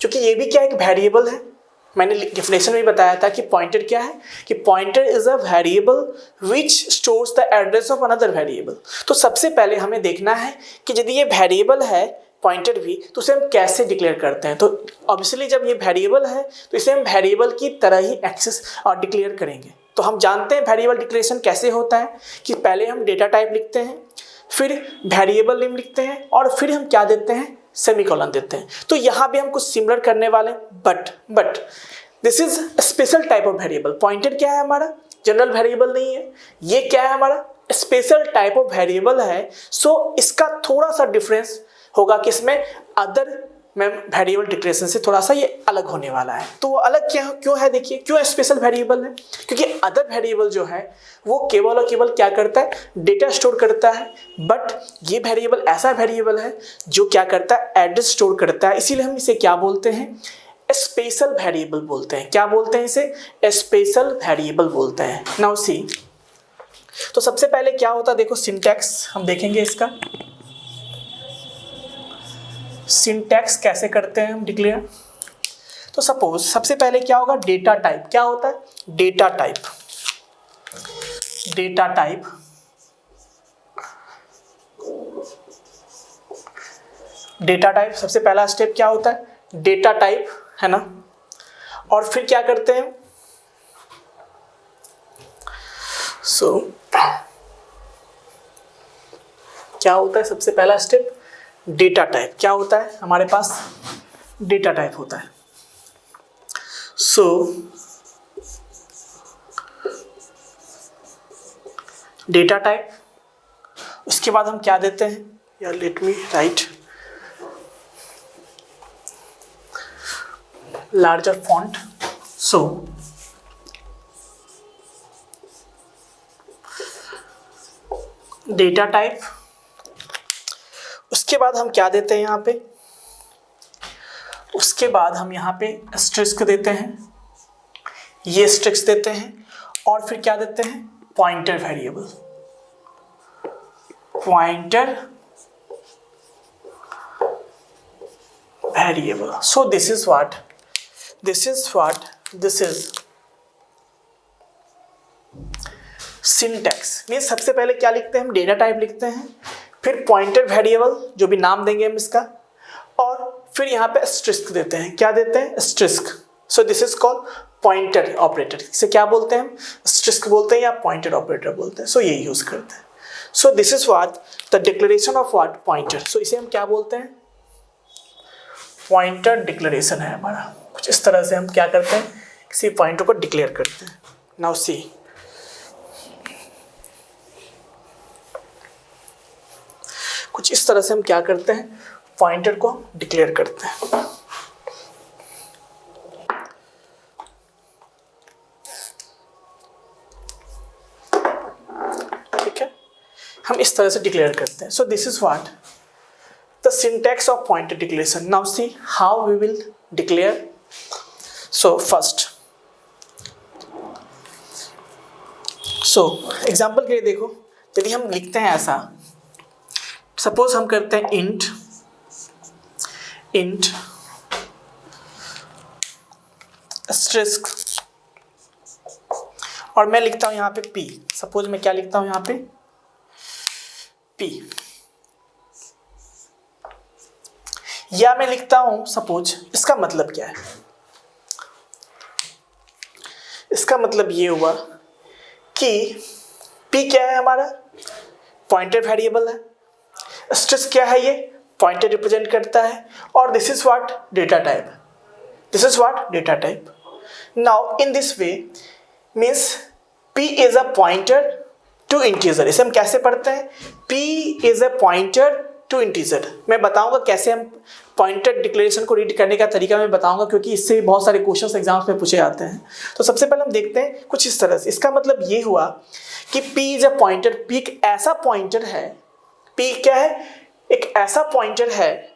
क्योंकि ये भी क्या एक वेरिएबल है, मैंने डेफिनेशन में बताया था कि पॉइंटर क्या है, कि pointer is a variable which stores the address of another variable. तो सबसे पहले हमें देखना है कि यदि ये वेरिएबल है पॉइंटर भी, तो उसे हम कैसे डिक्लेयर करते हैं। तो ऑब्वियसली जब ये वेरिएबल है तो इसे हम वेरिएबल की तरह ही एक्सेस और डिक्लेयर करेंगे। तो हम जानते हैं वेरिएबल डिक्लेरेशन कैसे होता है कि पहले हम डेटा टाइप लिखते हैं, फिर वेरिएबल नेम लिखते हैं, और फिर हम क्या देते हैं, सेमीकोलन देते हैं। तो यहाँ भी हम कुछ सिमिलर करने वाले हैं, but this is special type of variable. Pointer क्या है हमारा, जनरल वेरिएबल नहीं है, ये क्या है हमारा स्पेशल टाइप ऑफ वेरिएबल है। सो इसका थोड़ा सा डिफरेंस होगा कि इसमें अदर वेरिएबल डिक्लेरेशन से थोड़ा सा ये अलग होने वाला है। तो वो अलग क्यों है, देखिए क्यों स्पेशल वेरिएबल है, क्योंकि अदर वेरिएबल जो है वो केवल और केवल क्या करता है, डेटा स्टोर करता है, बट ये वेरिएबल ऐसा वेरिएबल है जो क्या करता है, एड्रेस स्टोर करता है। इसीलिए हम इसे क्या बोलते हैं, स्पेशल वेरिएबल बोलते हैं। क्या बोलते हैं इसे, स्पेशल वेरिएबल बोलते हैं। नाउ सी, तो सबसे पहले क्या होता है देखो, सिंटैक्स हम देखेंगे इसका। सिंटैक्स कैसे करते हैं हम डिक्लेयर। तो सपोज सबसे पहले क्या होगा, डेटा टाइप। क्या होता है, data type. Data type, data type सबसे पहला स्टेप क्या होता है, डेटा टाइप, है ना। और फिर क्या करते हैं, क्या होता है सबसे पहला स्टेप, डेटा टाइप। क्या होता है हमारे पास, डेटा टाइप होता है। डेटा टाइप, उसके बाद हम क्या देते हैं, या late me right larger font. Data type, उसके बाद हम क्या देते हैं यहाँ पे, उसके बाद हम यहाँ पे एस्टेरिस्क देते हैं, ये एस्टेरिस्क देते हैं, और फिर क्या देते हैं, pointer variable, pointer variable. So this is syntax. Means सबसे पहले क्या लिखते हैं हम, डेटा टाइप लिखते हैं, फिर पॉइंटर वेरिएबल जो भी नाम देंगे हम इसका, और फिर यहाँ पे एस्टेरिस्क देते हैं। क्या देते हैं, asterisk. So this is called pointer operator. इसे क्या बोलते हैं हम, एस्टेरिस्क बोलते हैं या पॉइंटर ऑपरेटर बोलते हैं। सो ये यूज करते हैं। So this is what the declaration of what, pointer. So इसे हम क्या बोलते हैं, पॉइंटर डिक्लेरेशन है हमारा। कुछ इस तरह से हम क्या करते हैं, किसी पॉइंटर को डिक्लेयर करते हैं। नाउ सी, कुछ इस तरह से हम क्या करते हैं, पॉइंटर को डिक्लेयर करते हैं। ठीक है, हम इस तरह से डिक्लेयर करते हैं। So this is what the syntax of pointer declaration. Now see how we will declare. So first, example के लिए देखो, यदि हम लिखते हैं ऐसा, सपोज हम करते हैं इंट एस्टेरिस्क, और मैं लिखता हूं यहाँ पे p। सपोज मैं क्या लिखता हूं यहाँ पे, p, या मैं लिखता हूं सपोज, इसका मतलब क्या है, इसका मतलब ये हुआ कि p क्या है हमारा, पॉइंटर वेरिएबल है, एस्टेरिस्क क्या है, ये पॉइंटर रिप्रेजेंट करता है, और this is what, data type. This is what, data type. Now in this way means p is a pointer to integer. इसे हम कैसे पढ़ते हैं, p is a pointer to integer. मैं बताऊंगा कैसे हम पॉइंटर डिक्लेरेशन को रीड करने का तरीका मैं बताऊंगा, क्योंकि इससे भी बहुत सारे क्वेश्चंस एग्जाम्स में पूछे जाते हैं। तो सबसे पहले हम देखते हैं कुछ इस तरह से। इसका मतलब ये हुआ कि p is a pointer, p एक ऐसा पॉइंटर है, p क्या है, एक ऐसा पॉइंटर है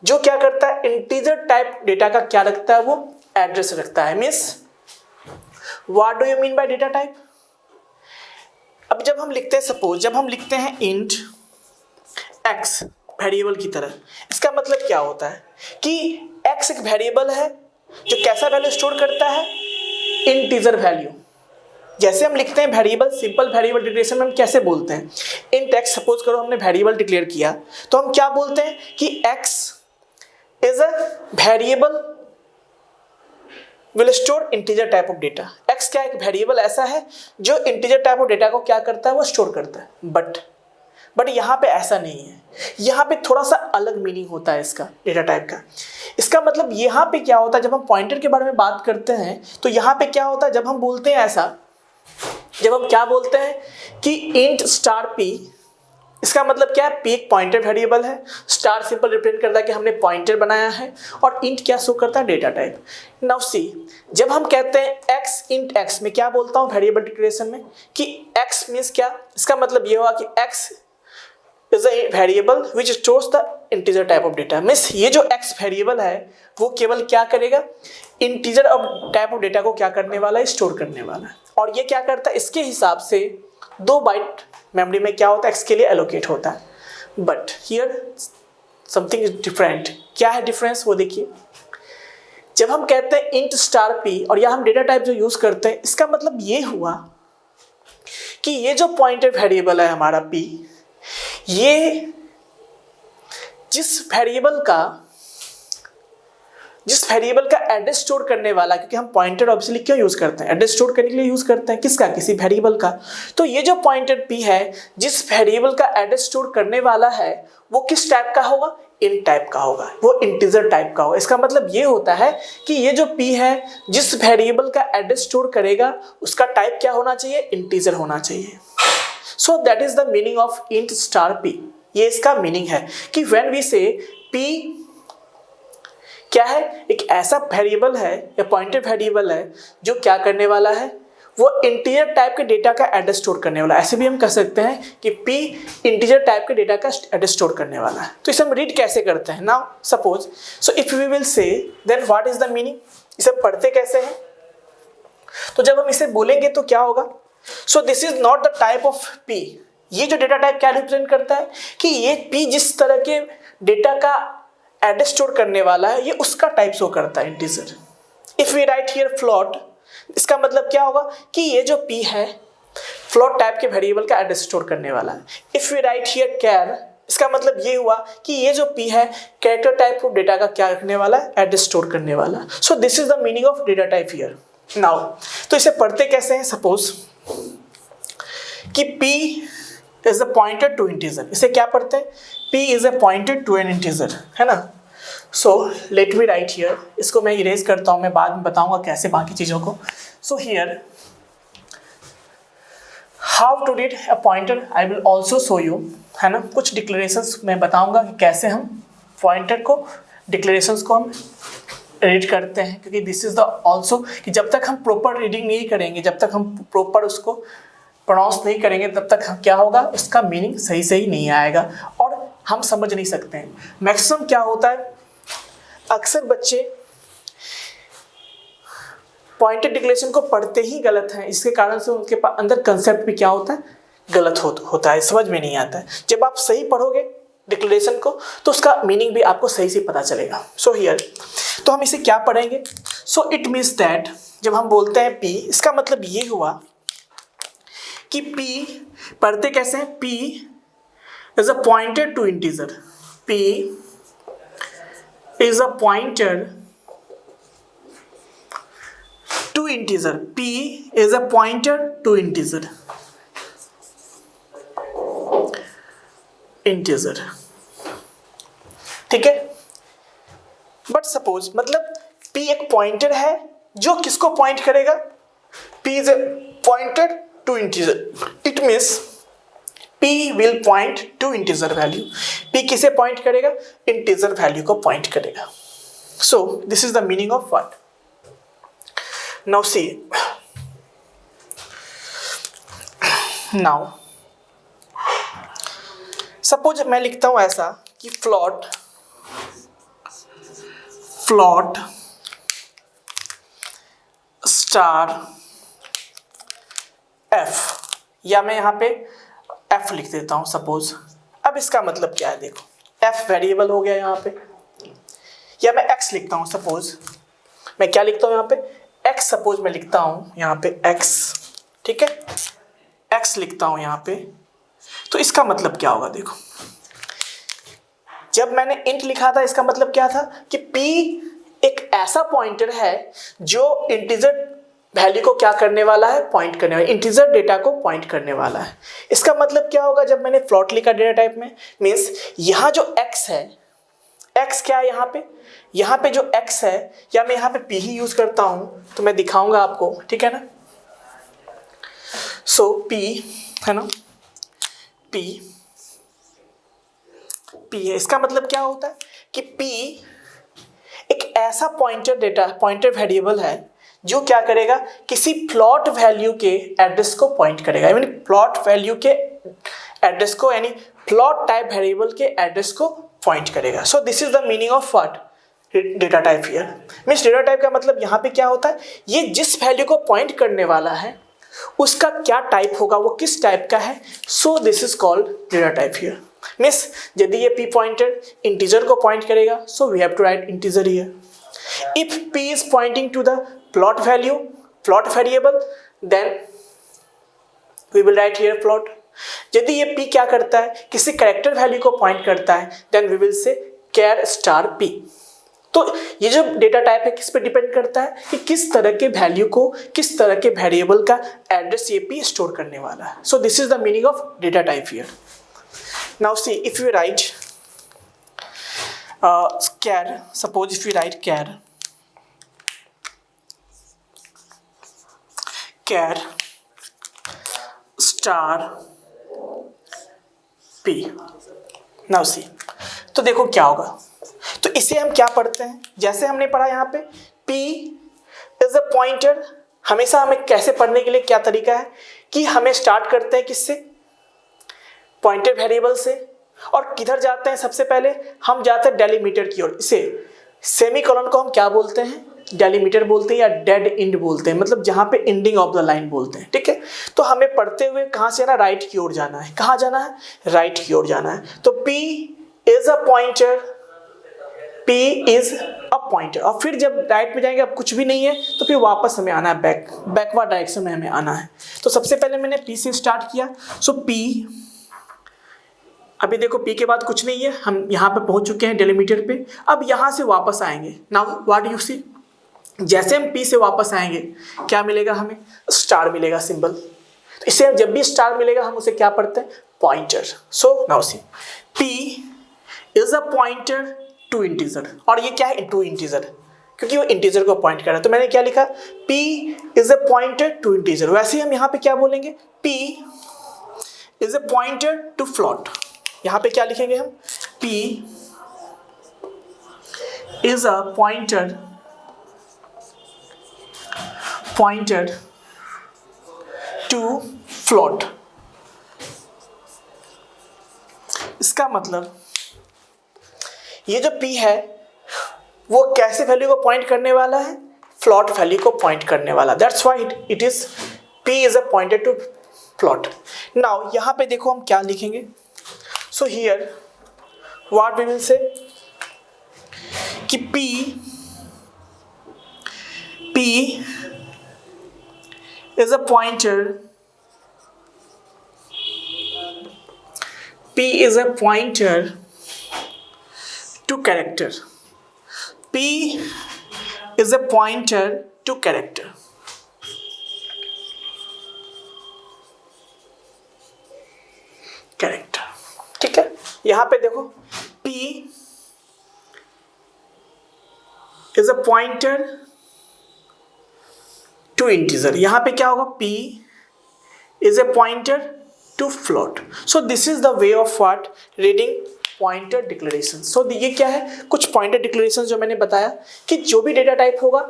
जो क्या करता है, इंटीजर टाइप डेटा का क्या रखता है, वो एड्रेस रखता है। Means what do you mean by data type. अब जब हम लिखते हैं, सपोज जब हम लिखते हैं इंट x वेरिएबल की तरह, इसका मतलब क्या होता है कि x एक वेरिएबल है जो कैसा वैल्यू स्टोर करता है, इंटीजर वैल्यू। जैसे हम लिखते हैं वेरिएबल, सिंपल वेरिएबल डिक्लेरेशन में हम कैसे बोलते हैं, इंट x, सपोज करो हमने वेरिएबल डिक्लेयर किया, तो हम क्या बोलते हैं कि x is a variable will store integer type of data. x क्या एक वेरिएबल ऐसा है जो इंटीजर टाइप ऑफ डेटा को क्या करता है, वो स्टोर करता है। बट यहाँ पे ऐसा नहीं है, यहाँ पे थोड़ा सा अलग मीनिंग होता है इसका, डेटा टाइप का। इसका मतलब यहाँ पे क्या होता है, जब हम पॉइंटर के बारे में बात करते हैं तो यहाँ पे क्या होता है, जब हम बोलते हैं ऐसा, जब हम क्या बोलते हैं कि इंट स्टार p, इसका मतलब क्या है, p एक पॉइंटर वेरिएबल है, स्टार सिंपल रिप्रेजेंट करता है कि हमने पॉइंटर बनाया है, और इंट क्या शो करता है, डेटा टाइप। नाउ सी, जब हम कहते हैं x इंट x, में क्या बोलता हूँ वेरिएबल डिक्लेरेशन में कि x मीन्स क्या, इसका मतलब ये हुआ कि x is a variable which stores the integer type of data. Means ये जो x वेरिएबल है वो केवल क्या करेगा, इंटीजर टाइप ऑफ डेटा को क्या करने वाला है, स्टोर करने वाला है। और ये क्या करता है, इसके हिसाब से 2 बाइट मेमोरी में क्या होता है, x के लिए एलोकेट होता है। But here something is different. क्या है डिफरेंस, वो देखिए। जब हम कहते हैं इंट स्टार p और या हम डेटा टाइप जो यूज करते हैं, इसका मतलब ये हुआ कि ये जो पॉइंटर वेरिएबल है हमारा p, ये जिस वेरिएबल का एड्रेस स्टोर करने वाला, क्योंकि हम पॉइंटर ऑब्वियसली क्यों यूज करते हैं, एड्रेस स्टोर करने के लिए यूज करते हैं, किसका, किसी वेरिएबल का। तो ये जो पॉइंटर p है जिस वेरिएबल का एड्रेस स्टोर करने वाला है वो किस टाइप का होगा, int टाइप का होगा, वो इंटीजर टाइप का होगा। इसका मतलब ये होता है कि ये जो p है जिस वेरिएबल का एड्रेस स्टोर करेगा उसका टाइप क्या होना चाहिए, इंटीजर होना चाहिए। So that is the meaning of int star p। ये इसका मीनिंग है कि व्हेन वी से p क्या है, एक ऐसा वेरिएबल है या पॉइंटर वेरिएबल है जो क्या करने वाला है, वो इंटीजर टाइप के डेटा का एड्रेस स्टोर करने वाला है। ऐसे भी हम कह सकते हैं कि p इंटीजर टाइप के डेटा का एड्रेस स्टोर करने वाला है। तो इसे हम रीड कैसे करते हैं, now suppose, so if we will say then what is the meaning, इसे पढ़ते कैसे हैं। तो जब हम इसे बोलेंगे तो क्या होगा, so this is not the type of p। ये जो डेटा टाइप क्या रिप्रेजेंट करता है कि ये p जिस तरह के डेटा का एड्रेस स्टोर करने वाला है ये उसका टाइप शो करता है, integer. If we write here float, इसका मतलब क्या होगा कि ये जो p है फ्लोट टाइप के वेरिएबल का एड्रेस स्टोर करने वाला है। If we write here char, इसका मतलब ये हुआ कि ये जो p है कैरेक्टर टाइप ऑफ डेटा का क्या रखने वाला है, एड्रेस स्टोर करने वाला है। So this is the meaning of data type here. Now तो इसे पढ़ते कैसे हैं, सपोज कि p is a pointer to integer, इसे क्या पढ़ते हैं, p is a pointer to an integer, है ना। So let me write here, इसको मैं इरेज करता हूँ, मैं बाद में बताऊंगा कैसे बाकी चीज़ों को। So here how to read a pointer I will also show you, है ना। कुछ डिक्लेरेशंस मैं बताऊंगा कि कैसे हम पॉइंटर को, डिक्लेरेशंस को हम रीड करते हैं, क्योंकि दिस इज द ऑल्सो कि जब तक हम प्रॉपर रीडिंग नहीं करेंगे, जब तक हम प्रॉपर उसको प्रोनाउंस नहीं करेंगे तब तक हम क्या होगा, उसका मीनिंग सही सही नहीं आएगा और हम समझ नहीं सकते हैं। मैक्सिमम क्या होता है, अक्सर बच्चे पॉइंटर डिक्लेरेशन को पढ़ते ही गलत हैं, इसके कारण से उनके अंदर कंसेप्ट भी क्या होता है, गलत होता है, समझ में नहीं आता है। जब आप सही पढ़ोगे डिक्लेरेशन को तो उसका मीनिंग भी आपको सही से पता चलेगा। सो हियर तो हम इसे क्या पढ़ेंगे, सो इट मीन्स दैट जब हम बोलते हैं p, इसका मतलब ये हुआ कि p पढ़ते कैसे हैं, p is a pointer to integer, p is a pointer to integer, p is a pointer to integer, ठीक है। बट सपोज मतलब p एक पॉइंटर है जो किसको पॉइंट करेगा, p is a pointer to integer, it means p will point to integer value, p किसे point करेगा, इंटीजर वैल्यू को पॉइंट करेगा। सो this is the meaning of what. Now see, now suppose मैं लिखता हूं ऐसा कि फ्लोट स्टार f, या मैं यहां पे f लिख देता हूं सपोज। अब इसका मतलब क्या है, देखो f वेरिएबल हो गया यहाँ पे, या मैं x लिखता हूँ सपोज, मैं क्या लिखता हूँ यहाँ पे x, सपोज मैं लिखता हूँ यहाँ पे x, ठीक है, x लिखता हूँ यहाँ पे। तो इसका मतलब क्या होगा, देखो जब मैंने int लिखा था इसका मतलब क्या था कि p एक ऐसा पॉइंटर है जो इंटीजर वैल्यू को क्या करने वाला है, पॉइंट करने वाला है, इंटीजर डेटा को पॉइंट करने वाला है। इसका मतलब क्या होगा, जब मैंने फ्लोट लिखा डेटा टाइप में, मीन्स यहाँ जो x है, x क्या है यहाँ पे जो x है, या मैं यहाँ पे p ही यूज करता हूँ तो मैं दिखाऊंगा आपको, ठीक है ना। सो p है ना, p है, इसका मतलब क्या होता है कि p एक ऐसा पॉइंटर वेरिएबल है जो क्या करेगा, किसी फ्लोट वैल्यू के एड्रेस को पॉइंट करेगा, यानी फ्लोट वैल्यू के एड्रेस को, यानी फ्लोट टाइप वेरिएबल के एड्रेस को पॉइंट करेगा। सो this is the meaning of what, data type here. Means data type का मतलब यहाँ पे क्या होता है, ये जिस वैल्यू को पॉइंट करने वाला है उसका क्या टाइप होगा, वो किस टाइप का है। So this is called data type here. Means यदि ये p पॉइंटर इंटीजर को पॉइंट करेगा, so we have to write integer here. If p is pointing to the float variable, then we will write here float. यदि ये p क्या करता है, किसी कैरेक्टर वैल्यू को पॉइंट करता है, देन वी विल से कैर स्टार p। तो ये जो डेटा टाइप है किस पे डिपेंड करता है कि किस तरह के वैल्यू को, किस तरह के वेरिएबल का एड्रेस ये p स्टोर करने वाला है। So this is the meaning of data type here. Now see if you write char, suppose if you write char star p। Now see, तो देखो क्या होगा। तो इसे हम क्या पढ़ते हैं, जैसे हमने पढ़ा यहाँ पे p इज अ पॉइंटर। हमेशा हमें कैसे पढ़ने के लिए क्या तरीका है कि हमें स्टार्ट करते हैं किससे, पॉइंटर वेरिएबल से, और किधर जाते हैं, सबसे पहले हम जाते हैं डेलीमीटर की ओर। इसे सेमीकोलन को हम क्या बोलते हैं, डेलीमीटर बोलते हैं या डेड एंड बोलते हैं, मतलब जहाँ पे एंडिंग ऑफ द लाइन बोलते हैं। ठीक है, तो हमें पढ़ते हुए कहाँ से ना, राइट की ओर जाना है। कहाँ जाना है, राइट की ओर जाना है। तो p is a pointer, p is a pointer, और फिर जब राइट में जाएंगे अब कुछ भी नहीं है तो फिर वापस हमें आना है बैकवर्ड डायरेक्शन में हमें आना है। तो सबसे पहले मैंने p से स्टार्ट किया। सो p, अभी देखो p के बाद कुछ नहीं है, हम यहाँ पे पहुँच चुके हैं डेलीमीटर पे। अब यहाँ से वापस आएंगे। नाउ व्हाट यू सी, जैसे हम p से वापस आएंगे क्या मिलेगा हमें, स्टार मिलेगा सिंबल। तो इसे जब भी स्टार मिलेगा हम उसे क्या पढ़ते हैं, pointer. So now see p is a pointer to integer, और ये क्या है, टू इंटीजर, क्योंकि वो इंटीजर को पॉइंट कर रहा है। तो मैंने क्या लिखा, p is a pointer to integer. वैसे ही हम यहाँ पे क्या बोलेंगे, p is a pointer to float. यहाँ पे क्या लिखेंगे हम, p is a pointer to float. इसका मतलब ये जो p है वो कैसे वैल्यू को पॉइंट करने वाला है, फ्लोट वैल्यू को पॉइंट करने वाला। That's why it is p is a pointer to float. Now यहाँ पे देखो हम क्या लिखेंगे। So here what we will say कि p is a pointer, p is a pointer to character, p is a pointer to character। ठीक है, यहां पे देखो p is a pointer to integer. यहाँ पे क्या होगा, p is a pointer to float. So this is the way of what, reading pointer declaration. So ये क्या है, कुछ पॉइंटर डिक्लेरेशन जो मैंने बताया कि जो भी डेटा टाइप होगा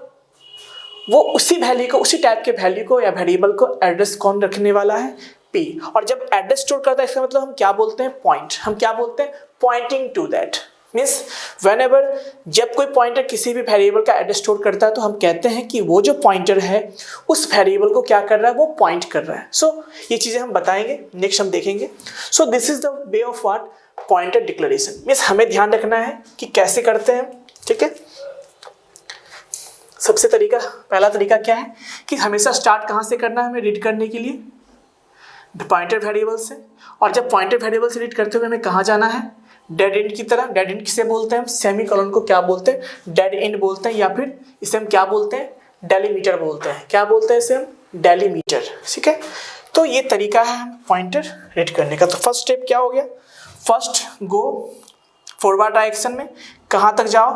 वो उसी वैल्यू को, उसी टाइप के वैल्यू को या वेरिएबल को एड्रेस कौन रखने वाला है, p। और जब एड्रेस स्टोर करता है इसका मतलब हम क्या बोलते हैं, पॉइंट। हम क्या बोलते हैं, pointing to that. Means whenever जब कोई पॉइंटर किसी भी वेरिएबल का एड्रेस स्टोर करता है तो हम कहते हैं कि वो जो पॉइंटर है उस वेरिएबल को क्या कर रहा है, वो पॉइंट कर रहा है। सो ये चीज़ें हम बताएंगे, नेक्स्ट हम देखेंगे। सो this is the way of what, pointer declaration. Means हमें ध्यान रखना है कि कैसे करते हैं। ठीक है, सबसे पहला तरीका क्या है कि हमेशा स्टार्ट कहाँ से करना है हमें रीड करने के लिए, पॉइंटर वेरिएबल से। और जब पॉइंटर वेरिएबल से रीड करते हुए हमें कहाँ जाना है, डेड एंड की तरह। डेड एंड किसे बोलते हैं हम, सेमीकोलन को क्या बोलते हैं, डेड एंड बोलते हैं, या फिर इसे हम क्या बोलते हैं, डेलीमीटर बोलते हैं। क्या बोलते हैं इसे हम, डेलीमीटर। ठीक है, तो ये तरीका है पॉइंटर रीड करने का। तो फर्स्ट स्टेप क्या हो गया, फर्स्ट गो फॉरवर्ड डायरेक्शन में, कहाँ तक जाओ,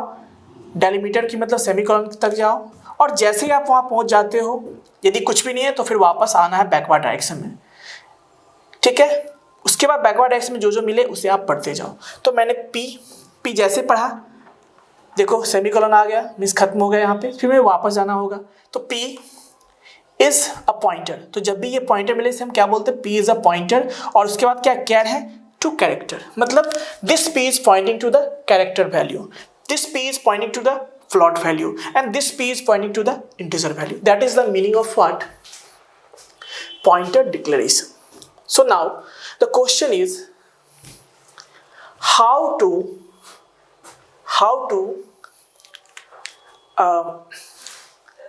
डेलीमीटर की मतलब सेमीकोलन तक जाओ, और जैसे ही आप वहाँ पहुँच जाते हो, यदि कुछ भी नहीं है तो फिर वापस आना है बैकवर्ड डायरेक्शन में। ठीक है, उसके बाद बैकवर्ड डायरेक्शन में जो जो मिले उसे आप पढ़ते जाओ। तो मैंने p जैसे पढ़ा, देखो सेमीकोलन आ गया, मीन्स खत्म हो गया यहाँ पे, फिर मैं वापस जाना होगा। तो p इज अ पॉइंटर, तो जब भी ये पॉइंटर मिले इसे हम क्या बोलते हैं, p इज अ पॉइंटर। और उसके बाद क्या कैर है, टू कैरेक्टर, मतलब this p is pointing to the character value, this p is pointing to the float value, and this p is pointing to the integer value. That is the meaning of what, pointer declaration. So now the question is how to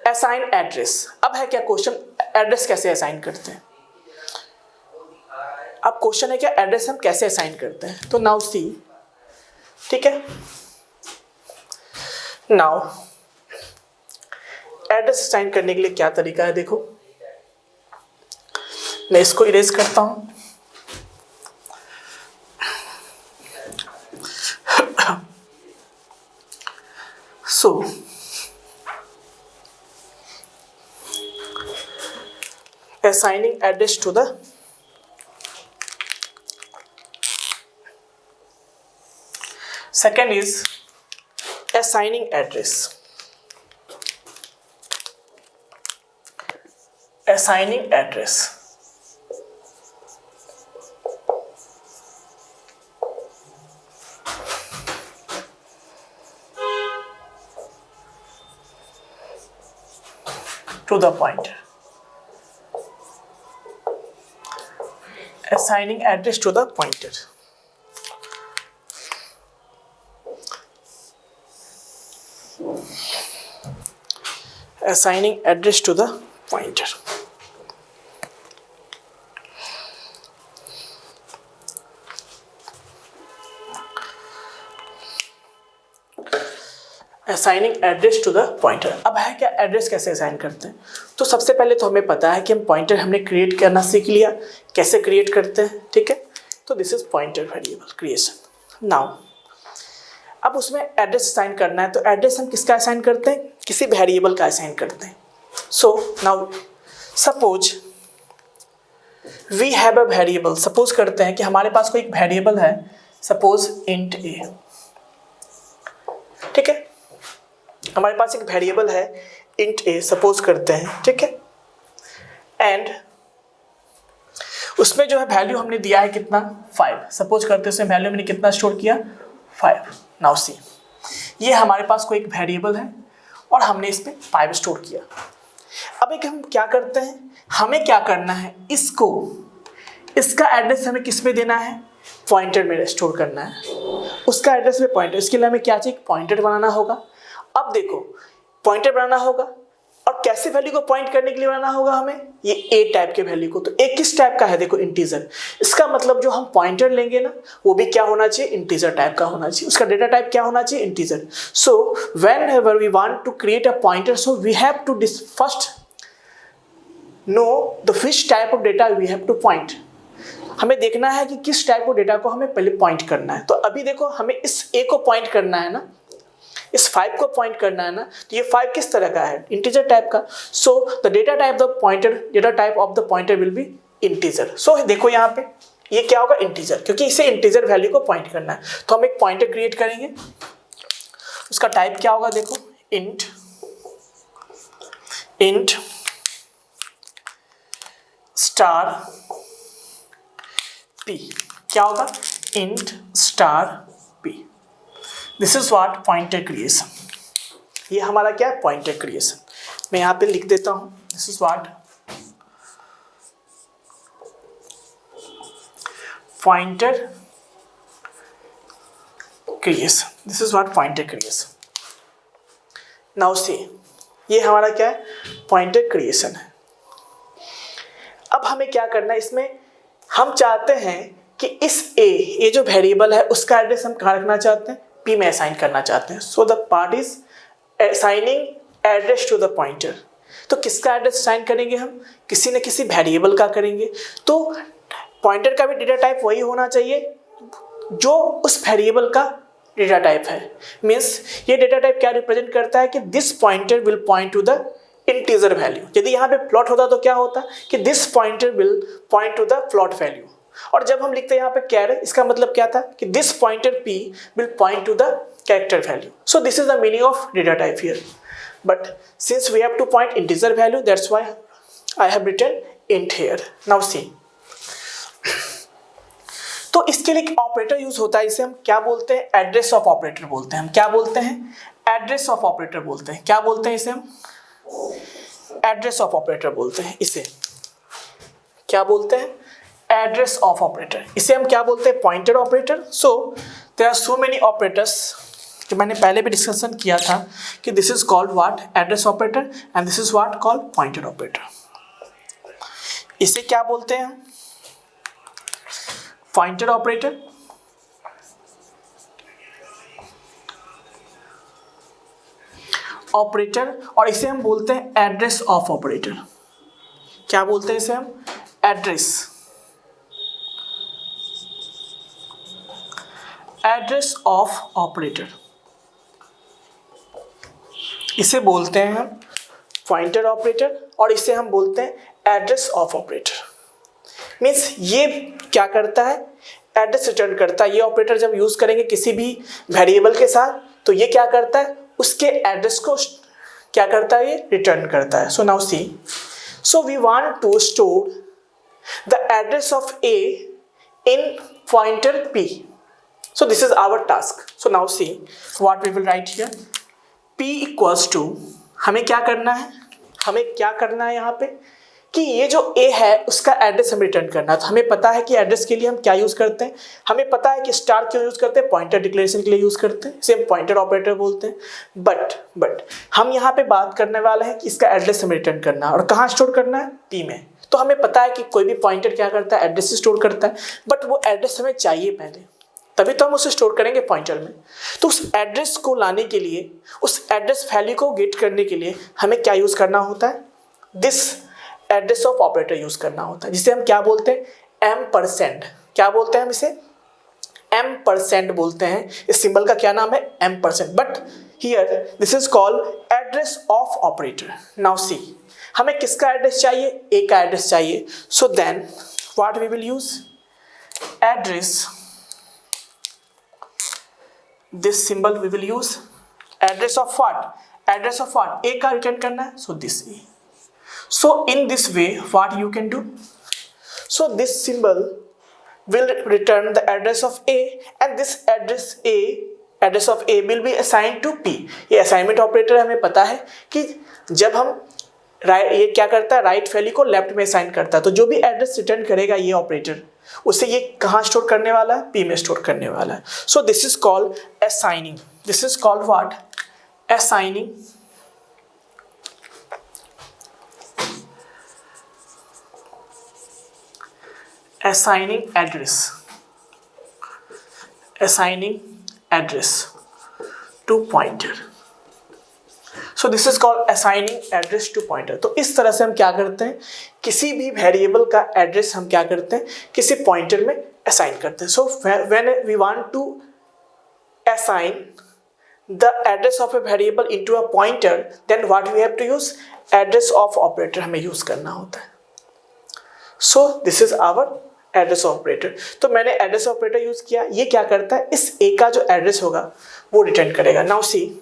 assign address। अब है क्या question, address कैसे assign करते हैं। Question है क्या address हम कैसे असाइन करते हैं, तो नाउ सी, ठीक है, नाउ एड्रेस असाइन करने के लिए क्या तरीका है, देखो मैं इसको इरेज करता हूं। सो assigning address to the second is assigning address to the pointer, assigning address to the pointer. Assigning address to the pointer. Assigning address to the pointer. अब है क्या एड्रेस कैसे असाइन करते हैं, तो सबसे पहले तो हमें पता है कि हम पॉइंटर हमने क्रिएट करना सीख लिया, कैसे क्रिएट करते हैं, ठीक है। तो this is pointer variable creation. Now अब उसमें एड्रेस असाइन करना है, तो एड्रेस हम किसका असाइन करते हैं, किसी वेरिएबल का असाइन करते हैं। So now suppose we have a variable, suppose करते हैं कि हमारे पास कोई एक वेरिएबल है, सपोज इंट ए, ठीक है, हमारे पास एक वेरिएबल है इंट ए सपोज करते हैं, ठीक है, एंड उसमें जो है वैल्यू हमने दिया है कितना 5, सपोज करते हैं उसमें वैल्यू मैंने कितना स्टोर किया 5। नाउ सी, ये हमारे पास कोई एक वेरिएबल है और हमने इस पे 5 स्टोर किया। अब एक हम क्या करते हैं, हमें क्या करना है, इसका एड्रेस हमें किस में देना है, पॉइंटर में स्टोर करना है, उसका एड्रेस में पॉइंटर। इसके लिए हमें क्या चाहिए, पॉइंटर बनाना होगा। अब देखो पॉइंटर बनाना होगा और कैसे वैल्यू को पॉइंट करने के लिए बनाना होगा हमें, ये ए टाइप के वैल्यू को। तो ए किस टाइप का है, देखो इंटीजर। इसका मतलब जो हम पॉइंटर लेंगे ना वो भी क्या होना चाहिए, इंटीजर टाइप का होना चाहिए, उसका डेटा टाइप क्या होना चाहिए, integer. So whenever we want to create a pointer, so we have to first know the which type of data we have to point. हमें देखना है कि किस टाइप ऑफ डेटा को हमें पहले पॉइंट करना है। तो अभी देखो हमें इस ए को पॉइंट करना है ना, इस 5 को पॉइंट करना है ना, तो ये 5 किस तरह का है, इंटीजर टाइप का। So the data type of the pointer will be integer. So देखो यहाँ पे ये क्या होगा, इंटीजर, क्योंकि इसे इंटीजर वैल्यू को पॉइंट करना है। तो हम एक पॉइंटर क्रिएट करेंगे, उसका टाइप क्या होगा, देखो इंट स्टार p, क्या होगा, int star p। This is what pointer creation. ये हमारा क्या है, पॉइंटर क्रिएशन। मैं यहाँ पे लिख देता हूँ, this is what pointer creation, this is what pointer creation. Now see, ये हमारा क्या है, पॉइंटर क्रिएशन है। अब हमें क्या करना है, इसमें हम चाहते हैं कि इस ये जो वेरिएबल है उसका एड्रेस हम कहाँ रखना चाहते हैं, p में असाइन करना चाहते हैं। So the part is assigning address to the pointer. तो किसका एड्रेस असाइन करेंगे हम, किसी न किसी वेरिएबल का करेंगे। तो पॉइंटर का भी डेटा टाइप वही होना चाहिए जो उस वेरिएबल का डेटा टाइप है। मीन्स ये डेटा टाइप क्या रिप्रेजेंट करता है कि this pointer will point to the integer value. यदि यहाँ पे प्लॉट होता तो क्या होता कि this pointer will point to the plot value. और जब हम लिखते हैं यहाँ पे कैर, इसका मतलब क्या था कि this pointer p will point to the character value. So this is the meaning of data type here, but since we have to point integer value, that's why I have written int here. Now see, तो इसके लिए एक operator use होता है, इसे हम क्या बोलते हैं, एड्रेस ऑफ ऑपरेटर बोलते हैं। हम क्या बोलते हैं, एड्रेस ऑफ ऑपरेटर बोलते हैं। क्या बोलते हैं इसे हम, एड्रेस ऑफ ऑपरेटर बोलते हैं। इसे क्या बोलते हैं, एड्रेस ऑफ ऑपरेटर। इसे हम क्या बोलते हैं, pointer operator. So there are so many operators जो मैंने पहले भी डिस्कशन किया था कि this is called what, address operator, and this is what called pointer operator. इसे क्या बोलते हैं, पॉइंटर ऑपरेटर, और इसे हम बोलते हैं एड्रेस ऑफ ऑपरेटर। क्या बोलते हैं इसे हम? एड्रेस ऑफ ऑपरेटर, इसे बोलते हैं हम पॉइंटर ऑपरेटर, और इसे हम बोलते हैं एड्रेस ऑफ ऑपरेटर। मीन्स ये क्या करता है? एड्रेस रिटर्न करता है। ये ऑपरेटर जब यूज करेंगे किसी भी वेरिएबल के साथ, तो ये क्या करता है? उसके एड्रेस को क्या करता है? ये रिटर्न करता है। So now see, so we want to store the address of a in pointer p. So this is our task. So now see what we will write here. P equals to, हमें क्या करना है? हमें क्या करना है यहाँ पे कि ये जो A है उसका एड्रेस हमें रिटर्न करना है। तो हमें पता है कि एड्रेस के लिए हम क्या यूज़ करते हैं, हमें पता है कि स्टार क्यों यूज़ करते हैं, पॉइंटर डिक्लेरेशन के लिए यूज़ करते हैं, इसे हम पॉइंटर ऑपरेटर बोलते हैं। बट हम यहाँ पे बात करने वाले हैं कि इसका एड्रेस हमें रिटर्न करना है और कहाँ स्टोर करना है? P में। तो हमें पता है कि कोई भी पॉइंटर क्या करता है? एड्रेस स्टोर करता है, बट वो एड्रेस हमें चाहिए पहले, तभी तो हम उसे स्टोर करेंगे पॉइंटर में। तो उस एड्रेस को लाने के लिए, उस एड्रेस वैल्यू को गेट करने के लिए हमें क्या यूज़ करना होता है? This address of operator use करना होता है, जिसे हम क्या बोलते हैं? M%। क्या बोलते हैं हम इसे? M% बोलते हैं। इस सिंबल का क्या नाम है? M%। But here this is called address of operator. Now see, हमें किसका एड्रेस चाहिए? ए का एड्रेस चाहिए। So then what we will use? Address, this symbol we will use address of what? Address of what? A का return करना है, so this A. So in this way what you can do? So this symbol will return the address of A, and this address of A will be assigned to P. ये assignment operator हमें पता है कि जब हम ये क्या करता है? राइट वैल्यू को लेफ्ट में असाइन करता है। तो जो भी एड्रेस रिटर्न करेगा ये ऑपरेटर, उसे ये कहाँ स्टोर करने वाला है? P में स्टोर करने वाला है। So this is called assigning. This is called what? Assigning. assigning address to pointer. So this is called assigning address to pointer. तो इस तरह से हम क्या करते हैं? किसी भी वेरिएबल का एड्रेस हम क्या करते हैं? किसी पॉइंटर में असाइन करते हैं। So when we want to assign the address of a variable into a pointer, then what we have to use? Address of operator हमें यूज करना होता है। So this is our address operator. तो मैंने address operator use किया। ये क्या करता है? इस ए का जो एड्रेस होगा वो रिटर्न करेगा। Now see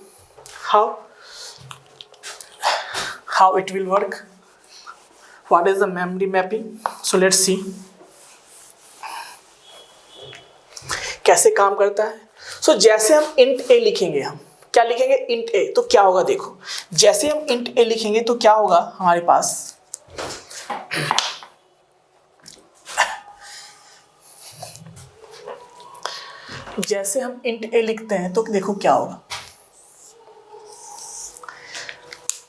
how it will work. What is the memory mapping? So let's see कैसे काम करता है। सो जैसे हम इंट ए लिखेंगे, हम क्या लिखेंगे? इंट ए। तो क्या होगा देखो, जैसे हम इंट ए लिखेंगे तो क्या होगा हमारे पास? जैसे हम इंट ए लिखते हैं तो देखो क्या होगा।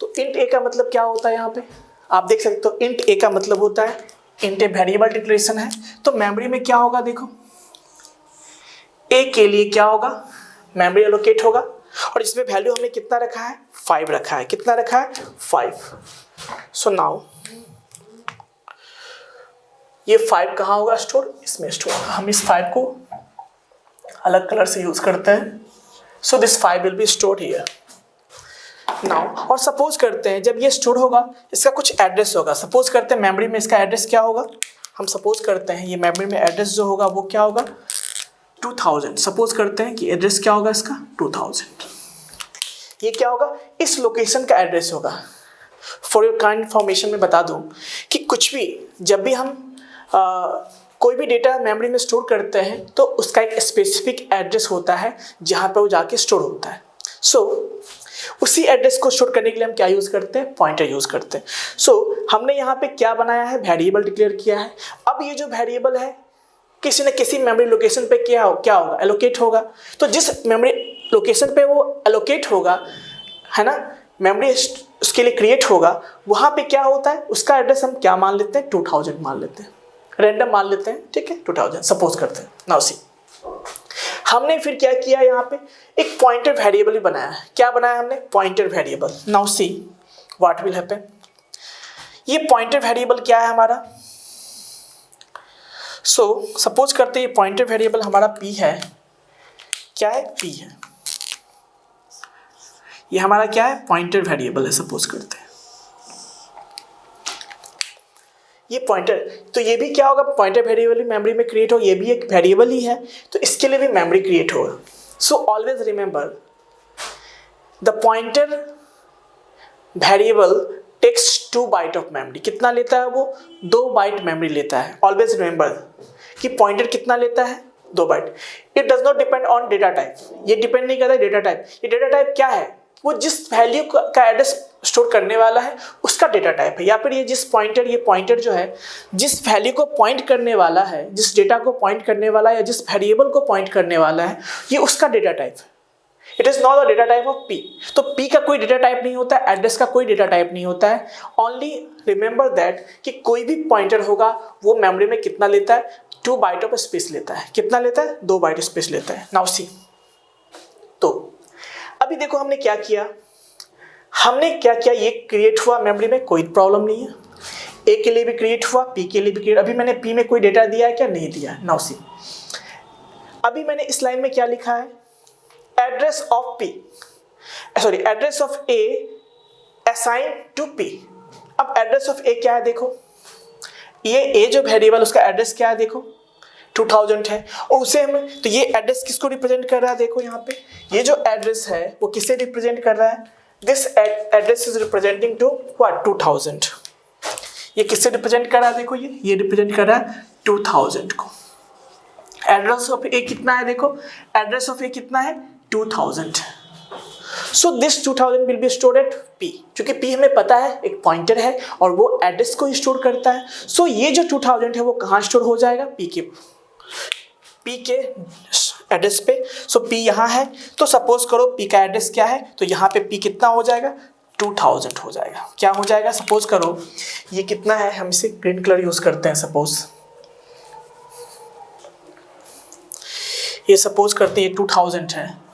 तो इंट ए का मतलब क्या होता है? यहाँ पे आप देख सकते हो, इंट ए का मतलब होता है इंट ए वेरिएबल डिक्लेरेशन है। तो मेमोरी में क्या होगा देखो, ए के लिए क्या होगा? मेमोरी एलोकेट होगा, और इसमें वैल्यू हमने कितना रखा है? 5 रखा है। कितना रखा है? 5। सो नाउ ये 5 कहाँ होगा स्टोर? इसमें स्टोर होगा। हम इस 5 को अलग कलर से यूज करते हैं। So this 5 will be stored here now. और सपोज करते हैं जब ये स्टोर होगा इसका कुछ एड्रेस होगा। सपोज करते हैं मेमोरी में इसका एड्रेस क्या होगा? हम सपोज करते हैं ये मेमोरी में एड्रेस जो होगा वो क्या होगा? 2000। सपोज करते हैं कि एड्रेस क्या होगा इसका? 2000। ये क्या होगा? इस लोकेशन का एड्रेस होगा। फॉर योर काइंड इन्फॉर्मेशन में बता दूं कि कुछ भी जब भी हम कोई भी डेटा मेमोरी में स्टोर करते हैं तो उसका एक स्पेसिफिक एड्रेस होता है जहाँ पे वो जाके स्टोर होता है। सो उसी एड्रेस को स्टोर करने के लिए हम क्या यूज़ करते हैं? पॉइंटर यूज़ करते हैं। सो हमने यहाँ पे क्या बनाया है? वेरिएबल डिक्लेयर किया है। अब ये जो वेरिएबल है किसी न किसी मेमोरी लोकेशन पे क्या होगा? एलोकेट होगा। तो जिस मेमोरी लोकेशन पे वो एलोकेट होगा, है ना, मेमोरी उसके लिए क्रिएट होगा, वहाँ पे क्या होता है? उसका एड्रेस हम क्या मान लेते हैं? 2000 मान लेते हैं। रैंडम मान लेते हैं, ठीक है, 2000 सपोज करते हैं। नाउ सी, हमने फिर क्या किया, यहाँ पे एक पॉइंटर वेरिएबल बनाया है। क्या बनाया हमने? Pointer variable. Now see what will happen, ये पॉइंटर वेरिएबल क्या है हमारा? सो सपोज करते हैं ये पॉइंटर वेरिएबल हमारा p है। क्या है? p है। ये हमारा क्या है? पॉइंटर वेरिएबल है, सपोज करते हैं ये पॉइंटर। तो ये भी क्या होगा? पॉइंटर वेरिएबल मेमोरी में क्रिएट हो, ये भी एक वेरिएबल ही है, तो इसके लिए भी मेमोरी क्रिएट होगा। So always remember the pointer variable takes 2 byte of memory. कितना लेता है वो? 2 बाइट मेमोरी लेता है। ऑलवेज रिमेंबर कि पॉइंटर कितना लेता है? 2 byte. It does not depend on data type, ये डिपेंड नहीं करता डेटा टाइप। ये डेटा टाइप क्या है? वो जिस वैल्यू का एड्रेस स्टोर करने वाला है उसका डेटा टाइप है, या फिर ये जिस पॉइंटर, ये पॉइंटर जो है जिस वैल्यू को पॉइंट करने वाला है, जिस डेटा को पॉइंट करने वाला है या जिस वेरिएबल को पॉइंट करने वाला है, ये उसका डेटा टाइप है। It is not the data type of p। तो p का कोई डेटा टाइप नहीं होता है, एड्रेस का कोई डेटा टाइप नहीं होता है। ओनली रिमेंबर दैट कि कोई भी पॉइंटर होगा वो मेमोरी में कितना लेता है? 2 बाइट ऑफ स्पेस लेता है। कितना लेता है? 2 बाइट स्पेस लेता है। नाउ सी, तो अभी देखो हमने क्या किया, ये क्रिएट हुआ मेमोरी में, कोई प्रॉब्लम नहीं है। a के लिए भी क्रिएट हुआ, p के लिए भी क्रिएट। अभी मैंने p में कोई डेटा दिया है क्या? नहीं दिया है। नाउ सी, अभी मैंने इस लाइन में क्या लिखा है? Address of address of a assign to p। अब एड्रेस ऑफ a क्या है? देखो ये a जो वेरिएबल उसका एड्रेस क्या है? देखो 2000 है, और उसे हम, तो ये एड्रेस किसको रिप्रेजेंट कर रहा है? देखो यहाँ पे ये जो एड्रेस है वो किसे रिप्रेजेंट कर रहा है? This address is representing two what? 2000। ये किससे रिप्रेजेंट कर रहा है? देखो ये रिप्रेजेंट कर रहा है 2000 को। एड्रेस ऑफ ए कितना है? देखो एड्रेस ऑफ ए कितना है? 2000। So this 2000 will be stored eight p। क्योंकि p हमें पता है एक पॉइंटर है और वो एड्रेस को स्टोर करता है। सो ये जो 2000 है वो कहाँ स्टोर हो जाएगा? p के एड्रेस पे। सो p यहाँ है, तो सपोज करो p का एड्रेस क्या है, तो यहाँ पे p कितना हो जाएगा? 2000 हो जाएगा। क्या हो जाएगा? सपोज करो ये कितना है, हम इसे ग्रीन कलर यूज करते हैं। सपोज करते हैं ये 2000 है,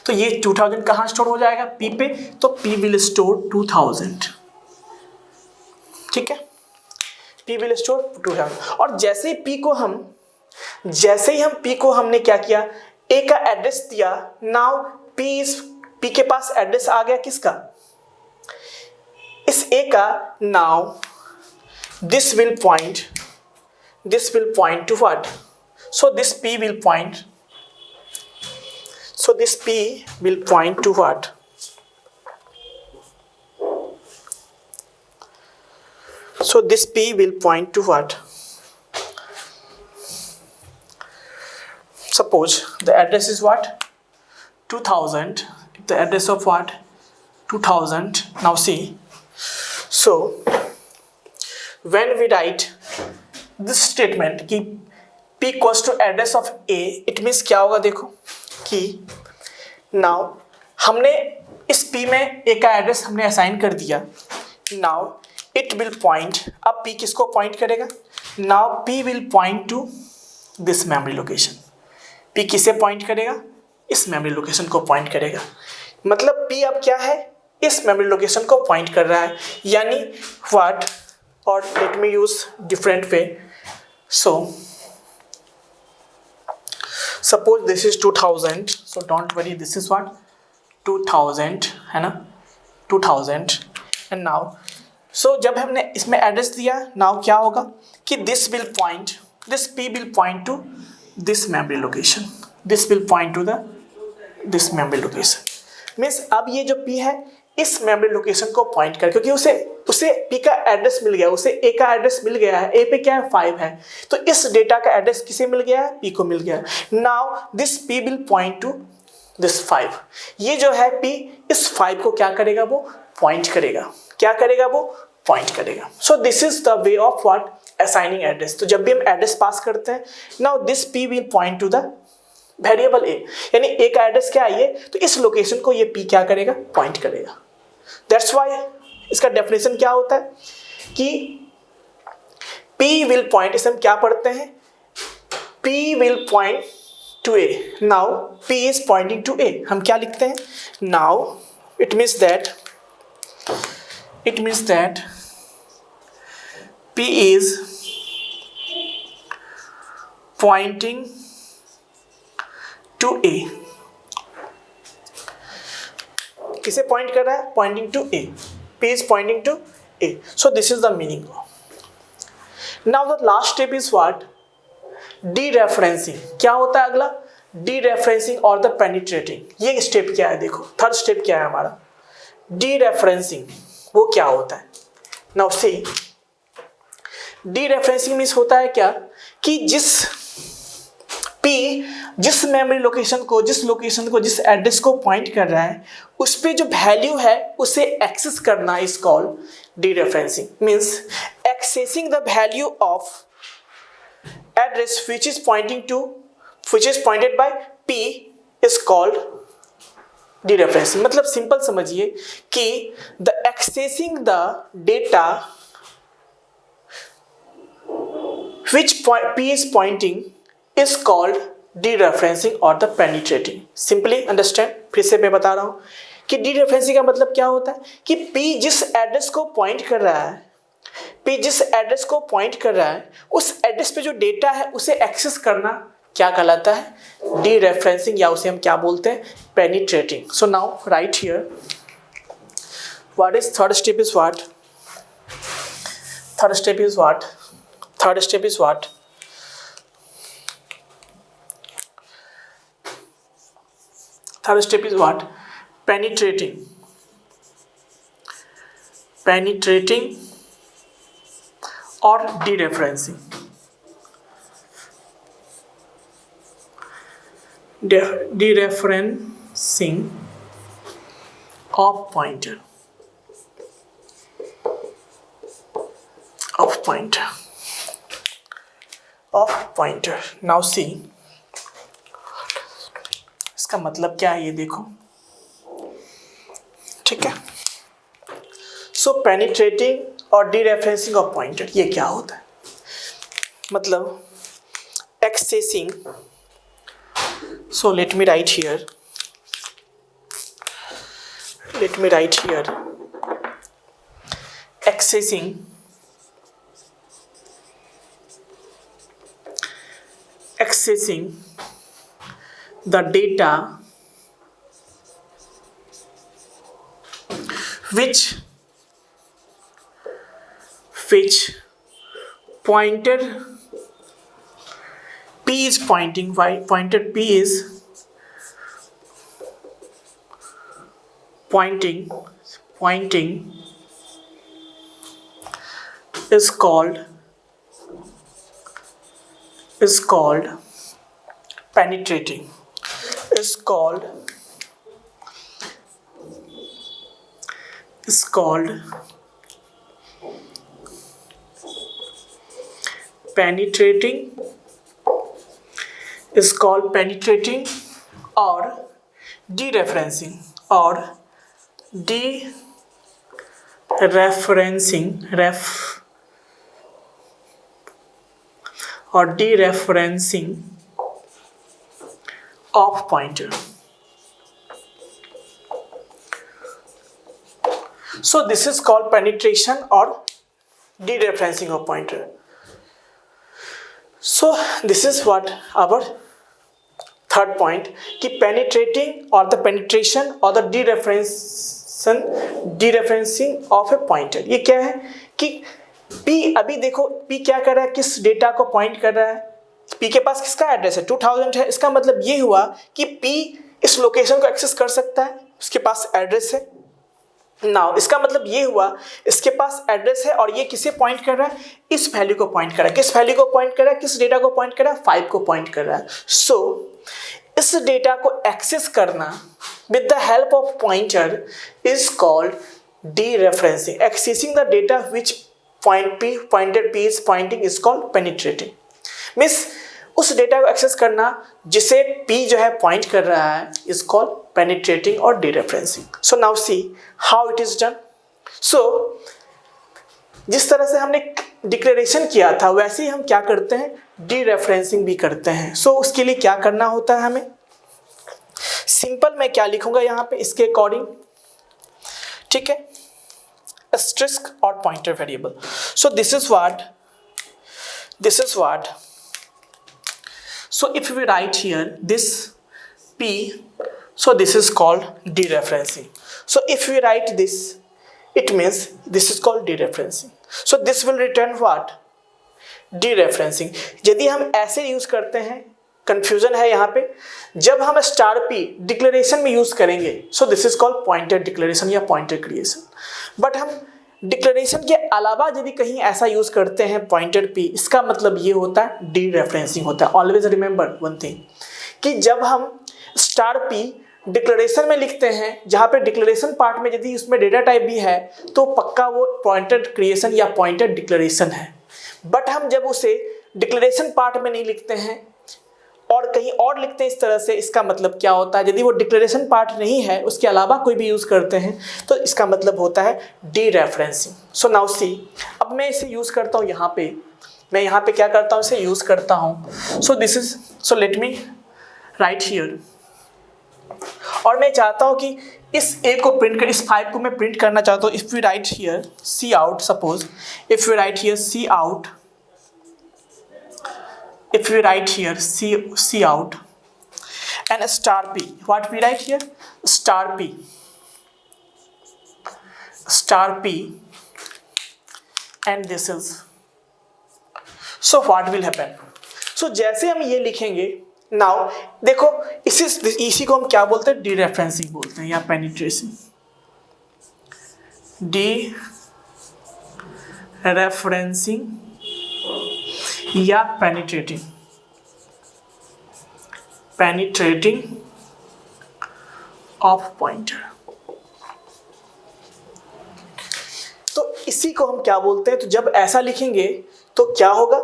तो ये 2000 कहाँ स्टोर हो जाएगा? p पे। तो p विल स्टोर 2000, ठीक है, p विल स्टोर 2000। और जैसे ही p को हमने क्या किया? a का एड्रेस दिया। नाउ p के पास एड्रेस आ गया किसका? इस a का। Now this will point to what? So this p will point to what? So this p will point to what? Suppose the address is what? 2000. The address of what? 2000. Now see. So when we write this statement कि p equals to address of a, it means क्या होगा? देखो कि now हमने इस p में a का address हमने असाइन कर दिया। now it will point, अब p किसको पॉइंट करेगा? now p will point to this memory location। p किसे पॉइंट करेगा? इस मेमोरी लोकेशन को पॉइंट करेगा। मतलब p अब क्या है? इस मेमोरी लोकेशन को पॉइंट कर रहा है, यानी what, और let me use different way। so suppose this is 2000, so don't worry, this is what? 2000 है ना, 2000। and now so जब हमने इसमें एड्रेस दिया, नाउ क्या होगा कि this p will point to this memory location, this memory location means अब ये जो p है इस मेमोरी लोकेशन को पॉइंट कर, क्योंकि उसे p का एड्रेस मिल गया, उसे a का एड्रेस मिल गया है। a पे क्या है? 5 है, तो इस डेटा का एड्रेस किसे मिल गया है? p को मिल गया है। Now this p will point to this 5। ये जो है p इस 5 को क्या करेगा? वो पॉइंट करेगा। क्या करेगा? वो पॉइंट करेगा। सो this is the way of what? Assigning address. तो जब भी हम एड्रेस पास करते हैं, now this p will point to the variable a, यानी a का एड्रेस क्या है? ये, तो इस लोकेशन को ये p क्या करेगा? पॉइंट करेगा। दैट्स वाई इसका डेफिनेशन क्या होता है कि P will point, इसे हम क्या पढ़ते हैं, P will point to A. Now P is pointing to A. हम क्या लिखते हैं, now it means that P is pointing to A. किसे पॉइंट कर रहा है, pointing to A. P is pointing to A. So this is the meaning. Now the last step is what? Dereferencing. क्या होता है अगला, dereferencing और the penetrating. ये स्टेप क्या है, देखो थर्ड स्टेप क्या है हमारा, dereferencing. वो क्या होता है, now see, dereferencing मीन्स होता है क्या कि जिस मेमोरी लोकेशन को, जिस एड्रेस को पॉइंट कर रहा है, उस पे जो वैल्यू है उसे एक्सेस करना is called dereferencing. Means accessing the value of address which is pointed by P is called dereferencing. मतलब सिंपल समझिए कि the accessing the data which P is pointing is called dereferencing or the penetrating. Simply understand, फिर से मैं बता रहा हूँ कि dereferencing का मतलब क्या होता है कि P जिस एड्रेस को पॉइंट कर रहा है, उस एड्रेस पे जो डेटा है उसे एक्सेस करना क्या कहलाता है, dereferencing, या उसे हम क्या बोलते हैं, penetrating. So now right here, what is third step is what? Third step is what? Penetrating or dereferencing. Dereferencing of pointer. Now see, इसका मतलब क्या है ये देखो, ठीक है. सो पेनिट्रेटिंग और डीरेफरेंसिंग ऑफ पॉइंटर, ये क्या होता है, मतलब accessing. So let me write here accessing the data which pointer P is pointing, why pointer P is pointing is called penetrating, is called penetrating or dereferencing of pointer. So this is called penetration or dereferencing of pointer. So this is what our third point, कि penetrating or the penetration or the dereferencing of a pointer. ये क्या है कि P, अभी देखो P क्या कर रहा है, किस डेटा को पॉइंट कर रहा है, P के पास किसका एड्रेस है, 2000 है. इसका मतलब ये हुआ कि P इस लोकेशन को एक्सेस कर सकता है, उसके पास एड्रेस है. नाउ इसका मतलब ये हुआ इसके पास एड्रेस है और ये किसे पॉइंट कर रहा है, इस वैल्यू को पॉइंट कर रहा है. किस वैल्यू को पॉइंट कर रहा है, किस डेटा को पॉइंट कर रहा है, 5 को पॉइंट कर रहा है. सो इस डेटा को एक्सेस करना with the help of pointer is called dereferencing. Accessing the data which pointer P is pointing is called penetrating. Means उस डेटा को एक्सेस करना जिसे P जो है पॉइंट कर रहा है इज कॉल्ड पेनिट्रेटिंग और dereferencing. So now see how it is done. So जिस तरह से हमने डिक्लेरेशन किया था वैसे ही हम क्या करते हैं, डीरेफरेंसिंग भी करते हैं। सो उसके लिए क्या करना होता है हमें, सिंपल मैं क्या लिखूंगा यहाँ पे इसके अकॉर्डिंग, ठीक है, asterisk or pointer variable. So this is what so if we write here this p, so this is called dereferencing. So if we write this, it means this is called dereferencing. So this will return what, dereferencing. यदि हम ऐसे use करते हैं, confusion है यहाँ पे, जब हम स्टार पी डिक्लेरेशन में यूज करेंगे, सो this is called pointer declaration या पॉइंटर क्रिएशन। बट हम डिक्लेरेशन के अलावा यदि कहीं ऐसा यूज करते हैं पॉइंटर पी, इसका मतलब ये होता है डीरेफरेंसिंग होता है। ऑलवेज रिमेंबर वन थिंग कि जब हम स्टार पी डिक्लेरेशन में लिखते हैं, जहाँ पे डिक्लेरेशन पार्ट में यदि उसमें डेटा टाइप भी है तो पक्का वो पॉइंटर क्रिएशन या पॉइंटर डिक्लेरेशन है। बट हम जब उसे डिक्लेरेशन पार्ट में नहीं लिखते हैं और कहीं और लिखते हैं इस तरह से, इसका मतलब क्या होता है, यदि वो डिक्लेरेशन पार्ट नहीं है उसके अलावा कोई भी यूज़ करते हैं तो इसका मतलब होता है डीरेफरेंसिंग। सो नाउ सी, अब मैं इसे यूज़ करता हूँ यहाँ पे, मैं यहाँ पे क्या करता हूँ, इसे यूज़ करता हूँ। सो this is, so let me write here, और मैं चाहता हूँ कि इस ए को प्रिंट कर, इस 5 को मैं प्रिंट करना चाहता हूँ। If we write here cout, suppose if we write here cout, if we write here C out and a star P, what we write here, star P and this is, so what will happen, so जैसे हम ये लिखेंगे, now देखो इसी को हम क्या बोलते हैं, डीरेफरेंसिंग बोलते हैं या पेनिट्रेशन, डीरेफरेंसिंग या पेनिट्रेटिंग ऑफ पॉइंटर। तो इसी को हम क्या बोलते हैं, तो जब ऐसा लिखेंगे तो क्या होगा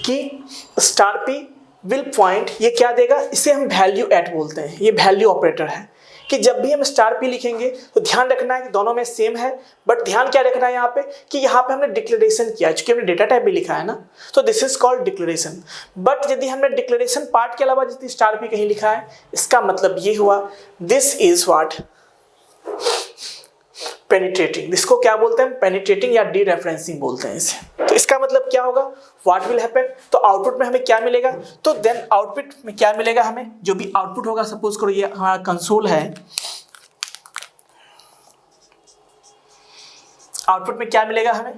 कि स्टार पी विल पॉइंट, ये क्या देगा, इसे हम वैल्यू एट बोलते हैं, ये वैल्यू ऑपरेटर है कि जब भी हम स्टार पी लिखेंगे तो ध्यान रखना है कि दोनों में सेम है, बट ध्यान क्या रखना है यहाँ पे कि यहाँ पे हमने डिक्लेरेशन किया है, चूंकि हमने डेटा टाइप भी लिखा है ना, तो this is called declaration. But यदि हमने डिक्लेरेशन पार्ट के अलावा यदि स्टार पी कहीं लिखा है, इसका मतलब ये हुआ दिस इज व्हाट, पेनिट्रेटिंग। इसको क्या बोलते हैं, पेनिट्रेटिंग या डीरेफरेंसिंग बोलते हैं इसे। तो इसका मतलब क्या होगा, व्हाट विल हैपन, तो आउटपुट में हमें क्या मिलेगा, तो देन आउटपुट में क्या मिलेगा हमें, जो भी आउटपुट होगा, सपोज करो ये हमारा कंसोल है, आउटपुट में क्या मिलेगा हमें,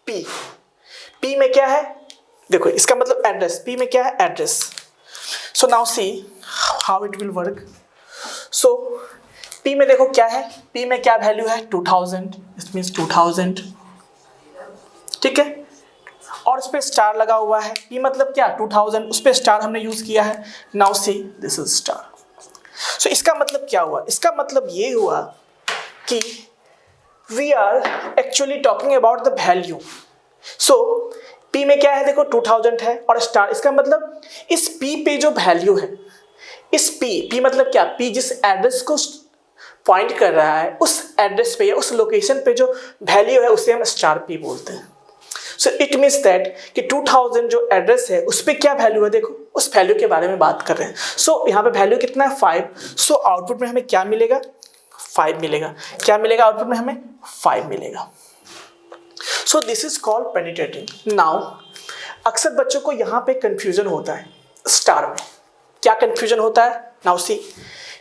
पी में क्या है, देखो इसका मतलब एड्रेस, पी में क्या है, address. So now see how it will work. So P में देखो क्या है, पी में क्या वैल्यू है, 2000, इट मीन्स 2000, ठीक है, और उस पर स्टार लगा हुआ है, पी मतलब क्या, 2000, उस पर स्टार हमने यूज किया है। Now see this is star. So इसका मतलब क्या हुआ, इसका मतलब ये हुआ कि we are actually talking about the value. So P में क्या है, देखो 2000 है और स्टार, इसका मतलब इस पी पे जो वैल्यू है, इस पी मतलब क्या, पी जिस एड्रेस को पॉइंट कर रहा है उस एड्रेस पे या उस लोकेशन पे जो वैल्यू है उसे हम स्टार पी बोलते हैं। सो इट मीन्स दैट कि 2000 जो एड्रेस है उस पे क्या वैल्यू है, देखो उस वैल्यू के बारे में बात कर रहे हैं। सो यहाँ पे वैल्यू कितना है, 5। सो आउटपुट में हमें क्या मिलेगा, 5 मिलेगा। क्या मिलेगा आउटपुट में हमें, 5 मिलेगा। सो this is called penetrating. Now अक्सर बच्चों को यहाँ पे कंफ्यूजन होता है स्टार में। क्या कंफ्यूजन होता है, नाउ सी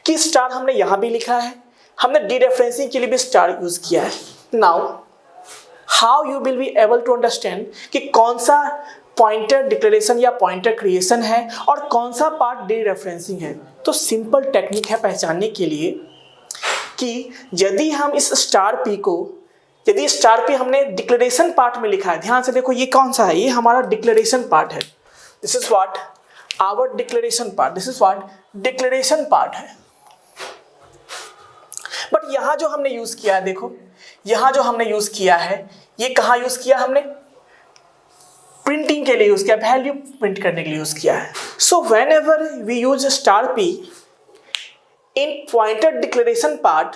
कि स्टार हमने यहाँ भी लिखा है, हमने डीरेफरेंसिंग के लिए भी स्टार यूज किया है। Now how you will be able to understand कि कौन सा पॉइंटर डिक्लेरेशन या पॉइंटर क्रिएशन है और कौन सा पार्ट डीरेफरेंसिंग है। तो सिंपल टेक्निक है पहचानने के लिए कि यदि हम इस स्टार पी को, यदि स्टार पी हमने डिक्लेरेशन पार्ट में लिखा है, ध्यान से देखो ये कौन सा है, ये हमारा डिक्लेरेशन पार्ट है। This is what our declaration part, this is what declaration part है। बट यहाँ जो हमने यूज किया है, देखो यहाँ जो हमने यूज किया है, ये कहाँ यूज किया हमने, प्रिंटिंग के लिए यूज किया, वैल्यू प्रिंट करने के लिए यूज किया है। So whenever we use star p in pointer declaration part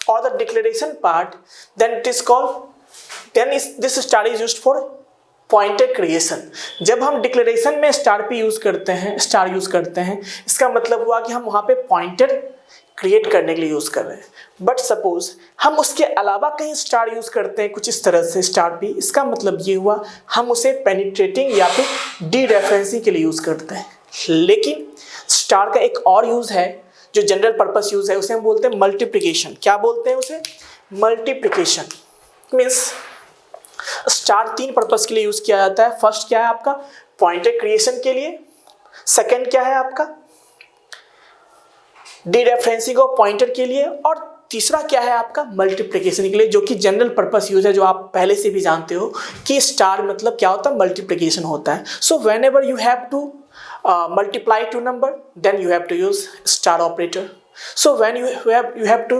or the declaration part, then it is called then this star is used for pointer creation. जब हम declaration में star use use करते हैं, इसका मतलब हुआ कि हम वहाँ पे पॉइंटर क्रिएट करने के लिए यूज कर रहे हैं। बट सपोज हम उसके अलावा कहीं स्टार यूज करते हैं कुछ इस तरह से स्टार पी, इसका मतलब ये हुआ हम उसे पेनिट्रेटिंग या फिर डीरेफरेंसिंग के लिए यूज करते हैं। लेकिन स्टार का एक और यूज है जो जनरल पर्पस यूज है, उसे हम बोलते हैं मल्टीप्लिकेशन। क्या बोलते हैं उसे? मल्टीप्लिकेशन। मीन्स स्टार 3 पर्पस के लिए यूज किया जाता है। फर्स्ट क्या है आपका? पॉइंटर क्रिएशन के लिए। सेकंड क्या है आपका? डीरेफरेंसिंग ऑफ पॉइंटर के लिए। और तीसरा क्या है आपका? मल्टीप्लिकेशन के लिए, जो कि जनरल पर्पस यूज है, जो आप पहले से भी जानते हो कि स्टार मतलब क्या होता है? मल्टीप्लिकेशन होता है। So whenever you have to multiply 2 number, then you have to use star operator. So when you have to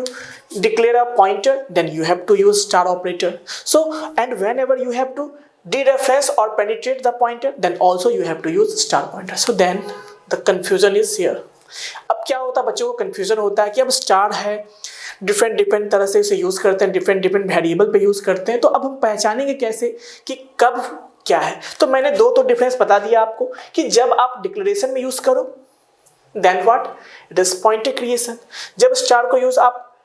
declare a pointer, then you have to use star operator. So and whenever you have to dereference or penetrate the pointer, then also you have to use star pointer. So then the confusion is here. अब क्या होता है? बच्चों को confusion होता है कि अब स्टार है, डिफरेंट तरह से इसे यूज़ करते हैं, डिफरेंट वेरिएबल पे यूज़ करते हैं, तो अब हम पहचानेंगे कैसे कि कब क्या है? तो मैंने दो तो डिफरेंस बता दिया आपको कि जब आप डिक्लेरेशन में यूज़ करो then what? It is pointer creation. जब स्टार को यूज़ आप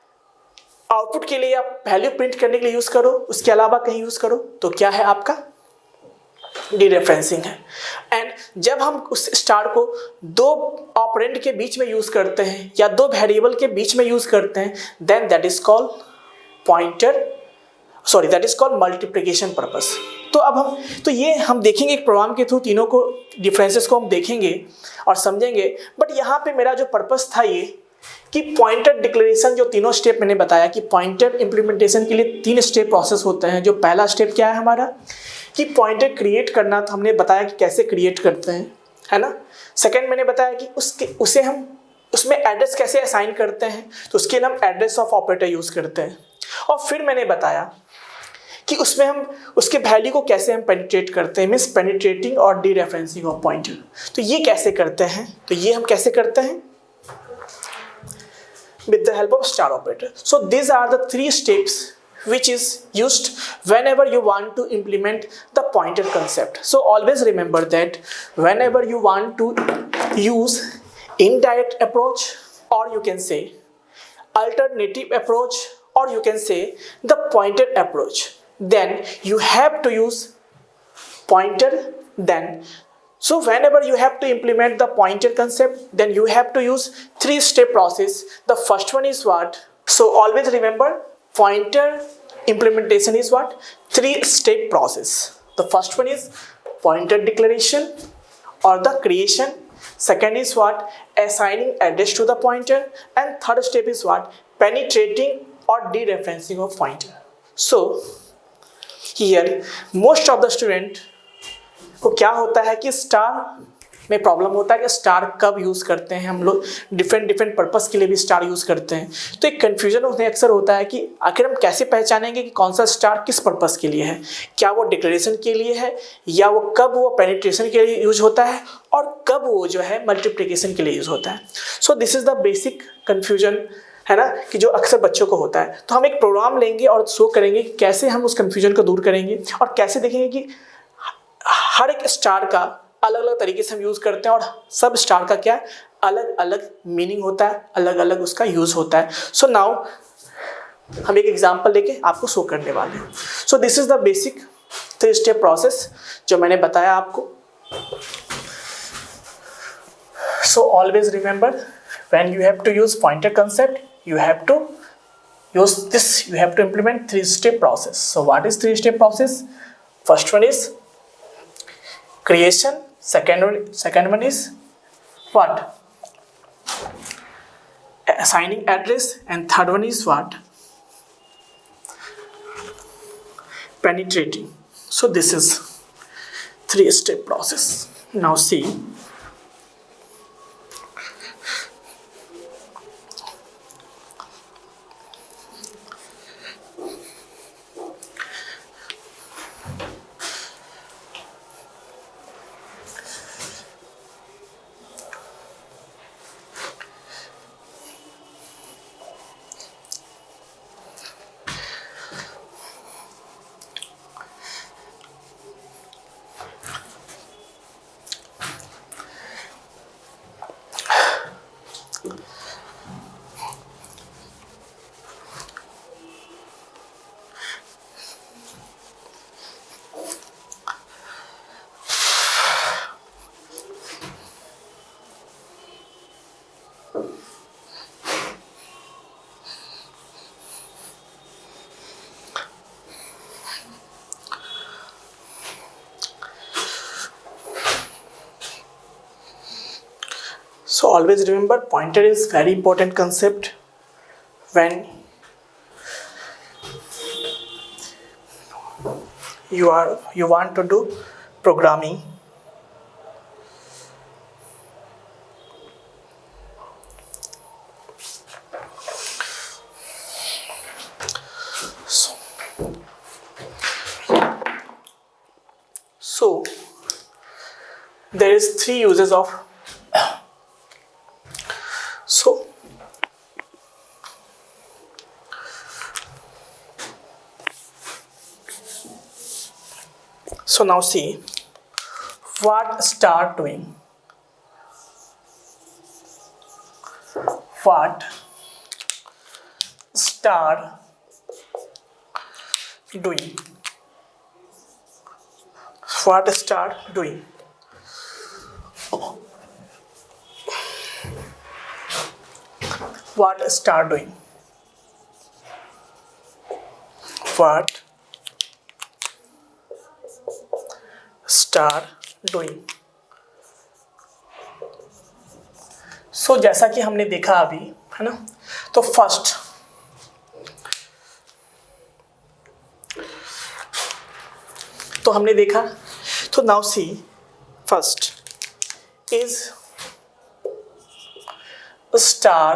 आउटपुट के लिए या वैल्यू प्रिंट करने के लिए यूज़ करो, उसके अलावा कहीं यूज़ करो, तो क्या है आपका? डीरेफरेंसिंग है। एंड जब हम उस स्टार को 2 ऑपरेंड के बीच में यूज़ करते हैं या 2 वेरिएबल के बीच में यूज़ करते हैं, then that is called that is called multiplication purpose. तो अब ये हम देखेंगे एक प्रोग्राम के थ्रू, तीनों को डिफरेंसेस को हम देखेंगे और समझेंगे। बट यहाँ पे मेरा जो पर्पस था ये कि पॉइंटर डिक्लेरेशन, जो तीनों स्टेप मैंने बताया कि पॉइंटर इम्प्लीमेंटेशन के लिए 3 स्टेप प्रोसेस होते हैं। जो पहला स्टेप क्या है हमारा? कि पॉइंटर क्रिएट करना था, हमने बताया कि कैसे क्रिएट करते हैं, है ना। सेकेंड मैंने बताया कि उसे हम उसमें एड्रेस कैसे असाइन करते हैं, तो उसके लिए हम एड्रेस ऑफ ऑपरेटर यूज़ करते हैं। और फिर मैंने बताया कि उसमें हम उसके वैल्यू को कैसे हम पेनिट्रेट करते हैं, मीन्स पेनिट्रेटिंग और डीरेफरेंसिंग ऑफ पॉइंटर। तो ये कैसे करते हैं? तो ये हम कैसे करते हैं? with the help of star operator. So these are the 3 steps which is used whenever you want to implement the pointer concept. So always remember that whenever you want to use indirect approach, or you can say alternative approach, or you can say the pointer approach, then you have to use pointer. Then so whenever you have to implement the pointer concept, then you have to use 3-step process. The first one is what? So always remember, pointer implementation is what? 3-step process. The first one is pointer declaration or the creation. Second is what? Assigning address to the pointer. And third step is what? Penetrating or dereferencing of pointer. So here most of the student को क्या होता है कि star में problem होता है कि star कब यूज़ करते हैं। हम लोग डिफरेंट पर्पस के लिए भी स्टार यूज़ करते हैं, तो एक कन्फ्यूजन उन्हें अक्सर होता है कि आखिर हम कैसे पहचानेंगे कि कौन सा स्टार किस पर्पस के लिए है, क्या वो डिक्लेरेशन के लिए है या वो कब वो पेनिट्रेशन के लिए यूज होता है और कब वो जो है मल्टीप्लिकेशन के लिए यूज़ होता है। So this is the basic confusion, है ना, कि जो अक्सर बच्चों को होता है। तो हम एक प्रोग्राम लेंगे और शो करेंगे कि कैसे हम उस कन्फ्यूजन को दूर करेंगे और कैसे देखेंगे कि हर एक स्टार का अलग अलग तरीके से हम यूज़ करते हैं और सब स्टार का क्या अलग अलग मीनिंग होता है, अलग अलग उसका यूज़ होता है। सो नाउ हम एक एग्जांपल लेके आपको शो करने वाले हैं। So this is the basic 3-step process जो मैंने बताया आपको। So always remember, when you have to use pointer concept, you have to implement 3-step process. So what is 3-step process? First one is creation, second one is what? Assigning address, and third one is what? Penetrating. So this is 3-step process. Now see, So always remember, pointer is very important concept when you want to do programming. So there is 3 uses of so now see what star doing. What star doing? What star doing? What star doing? What star doing? सो जैसा कि हमने देखा अभी, है ना, तो first तो हमने देखा, तो now see first is star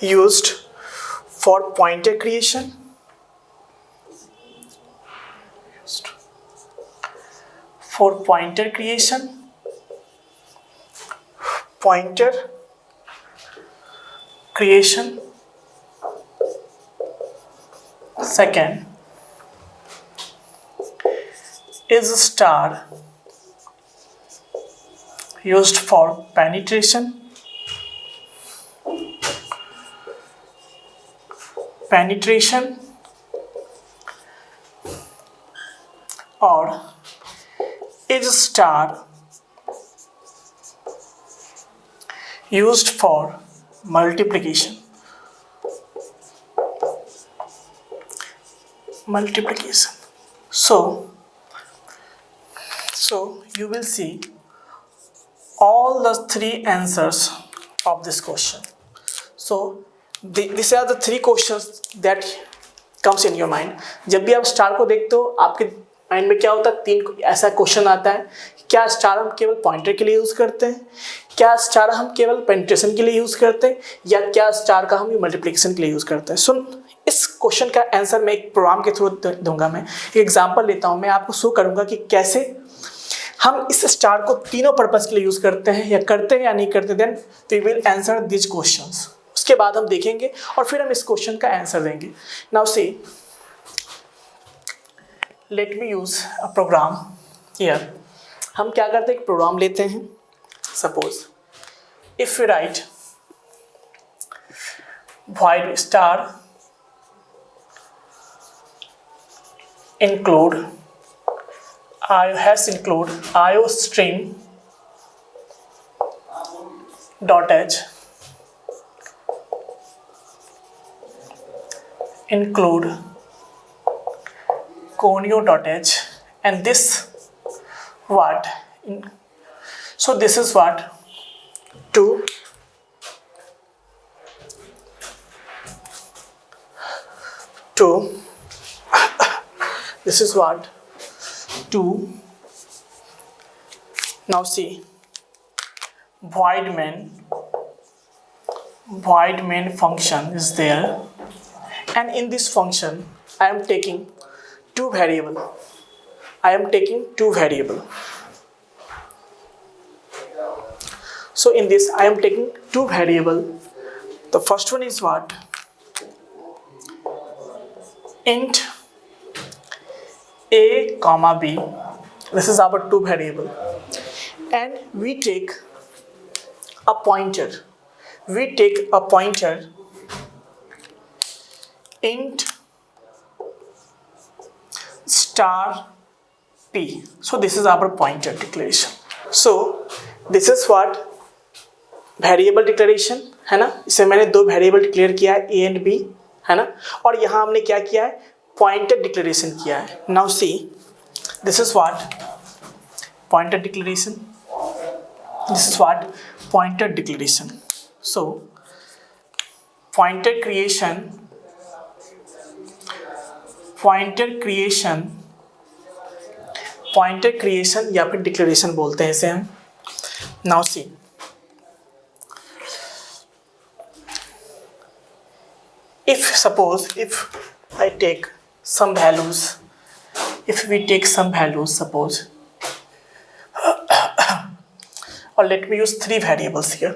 used for pointer creation, for pointer creation, pointer creation. Second is star used for penetration, or is star used for multiplication. So you will see all the 3 answers of this question. So these are the 3 questions that comes in your mind. जब भी आप star को देखते हो, आपके mind में क्या होता है, 3 ऐसा क्वेश्चन आता है, क्या स्टार हम केवल पॉइंटर के लिए यूज़ करते हैं, क्या स्टार हम केवल पेनिट्रेशन के लिए यूज़ करते हैं, या क्या स्टार का हम मल्टीप्लिकेशन के लिए यूज़ करते हैं. सुन, इस क्वेश्चन का आंसर मैं एक प्रोग्राम के थ्रू दूंगा. मैं एक एग्जांपल लेता हूँ, मैं आपको शो करूँगा कि कैसे हम इस स्टार को तीनों पर्पज़ के लिए यूज़ करते हैं या नहीं करते. Then we will answer this questions. उसके बाद हम देखेंगे और फिर हम इस क्वेश्चन का आंसर देंगे. Now see, let me use a program here. हम क्या करते हैं, एक प्रोग्राम लेते हैं. Suppose if you write void star include include iostream .h include conio.h, and this what so this is what this is what 2. Now see, void main function is there, and in this function I am taking 2 variable. So in this I am taking 2 variable. The first one is what, int a comma b. This is our 2 variable, and we take a pointer. Int star p. So this is our pointer declaration. So this is what variable declaration है ना. इसे मैंने 2 variable declare किया है, A and B, है ना. और यहाँ हमने क्या किया है, पॉइंटर डिक्लेरेशन किया है. Now see, this is what pointer declaration. This is what pointer declaration. So pointer creation या फिर डिक्लेरेशन बोलते हैं इसे हम. Now see, suppose I take some values, if we take some values, suppose, or let me use three variables here.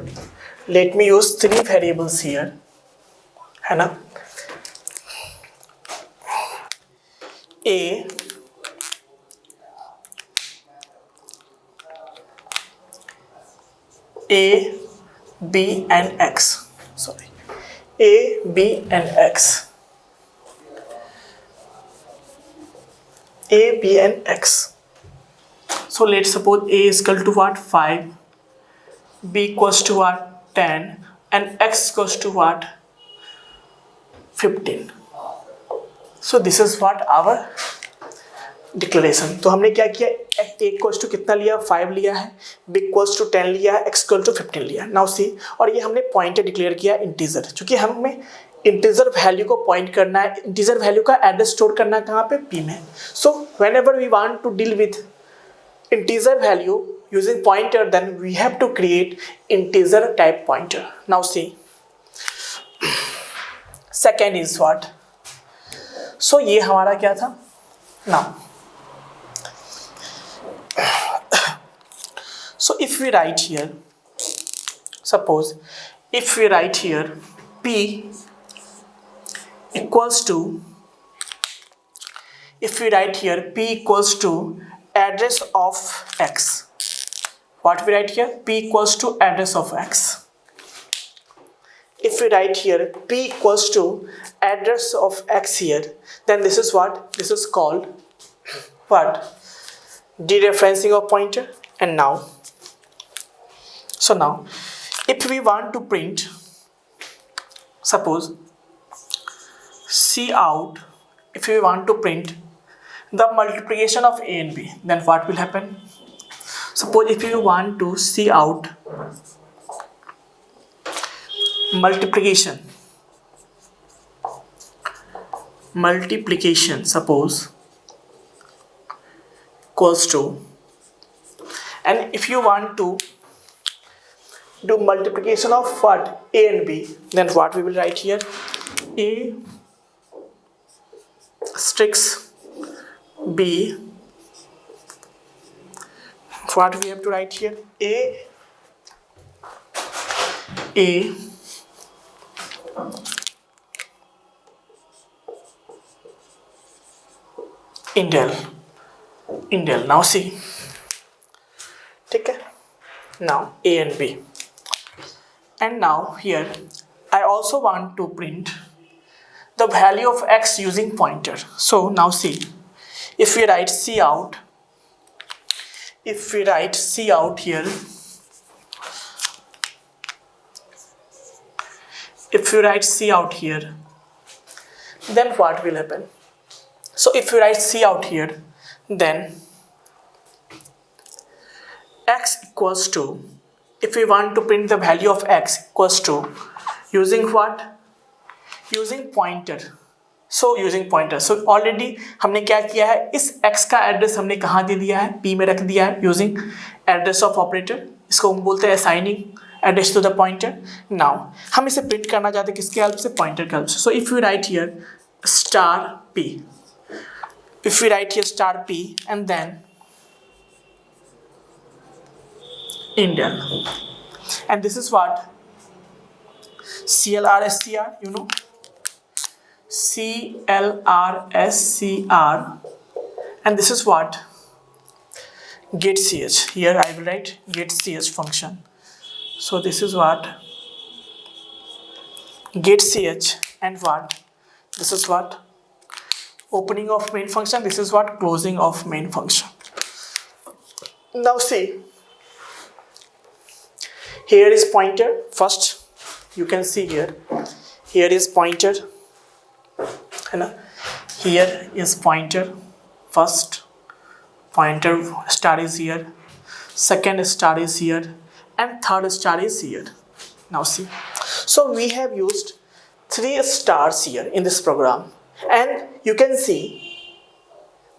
है ना. A, B and X. Sorry, A, B and X. A, B and X. So let's suppose A is equal to what? 5, B equals to what? 10, and X equals to what? 15. So this is what our declaration. तो हमने क्या किया, ए equals to कितना लिया? 5 लिया है, B equals to 10 लिया है, एक्स इक्वल टू 15 लिया. नाउ सी, और ये हमने पॉइंटर डिक्लेयर किया इंटीजर, क्योंकि हमें इंटीजर वैल्यू को पॉइंट करना है, इंटीजर वैल्यू का एड्रेस स्टोर करना है कहाँ पे? पी में. So whenever we want to deal with integer value using pointer, then we have to create integer type pointer. Now see, second is what? So ये हमारा क्या था? Now so if we write here, suppose if we write here P equals to, if we write here P equals to address of X, what we write here? P equals to address of X. If we write here P equals to address of X here, then this is what? This is called what? Dereferencing of pointer. And now, so now if we want to print, suppose Cout, if we want to print the multiplication of A and B, then what will happen? Suppose if you want to Cout multiplication, suppose equals to, and if you want to do multiplication of what? A and B, then what we will write here? A sticks B, what we have to write here? A indel. Now see, ठीक है. Now A and B, and now here I also want to print the value of X using pointer. So now see, if we write Cout here, if you write Cout here, then what will happen? So if you write Cout here, then X equals to, if we want to print the value of X equals to, using what? Using pointer. So using pointer. So already हमने क्या किया है? इस X का address हमने कहाँ दे दिया है? P में रख दिया है using address of operator. इसको हम बोलते हैं assigning address to the pointer. Now हम इसे प्रिंट करना चाहते हैं किसके हेल्प से? पॉइंटर के हेल्प से. So if we write here star P, if we write here star P and then indel, and this is what? CLRSCR, you know, CLRSCR, and this is what? getCH. Here I will write getCH function. So this is what? getCH, and what? This is what? Opening of main function. This is what? Closing of main function. Now see, here is pointer. First you can see here is pointer, here is pointer. First pointer star is here, second star is here, and third star is here. Now see, so we have used 3 stars here in this program, and you can see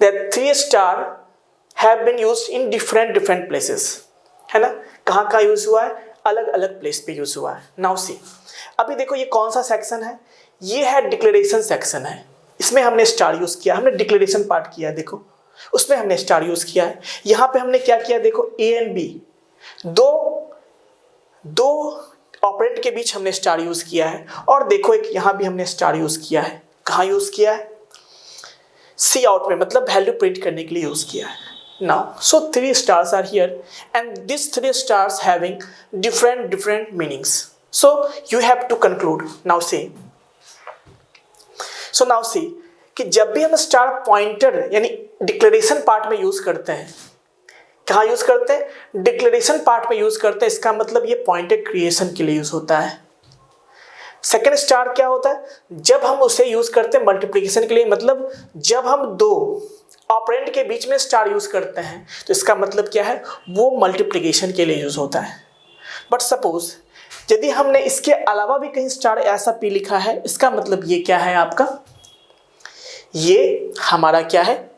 that 3 star have been used in different places, है ना. कहाँ कहाँ use हुआ है, अलग अलग place पे use हुआ है. नाउ सी, अभी देखो ये कौन सा सेक्शन है, ये है डिक्लेरेशन सेक्शन है. इसमें हमने स्टार यूज किया, हमने डिक्लेरेशन पार्ट किया है, देखो उसमें हमने स्टार यूज किया है. यहाँ पे हमने क्या किया, देखो ए एंड बी दो ऑपरेंड के बीच हमने स्टार यूज किया है. और देखो एक यहाँ भी हमने स्टार यूज किया है. कहाँ यूज किया है, सी आउट में, मतलब वैल्यू प्रिंट करने के लिए यूज किया है. Now, so 3 stars are here, and these 3 stars having different meanings. So you have to conclude. Now see. So now see कि जब भी हम स्टार पॉइंटर यानी डिक्लेरेशन पार्ट में यूज करते हैं, कहाँ यूज करते हैं, डिक्लेरेशन पार्ट में यूज करते हैं. इसका मतलब ये पॉइंटर क्रिएशन के लिए यूज होता है. सेकेंड स्टार क्या होता है, जब हम उसे यूज करते हैं मल्टीप्लिकेशन के लिए, मतलब जब हम 2 ऑपरेंड के बीच में स्टार यूज करते हैं तो इसका मतलब क्या है, वो मल्टीप्लिकेशन के लिए यूज होता है. बट सपोज यदि हमने इसके अलावा भी कहीं स्टार ऐसा पी लिखा है, इसका मतलब ये क्या है आपका, ये हमारा क्या है,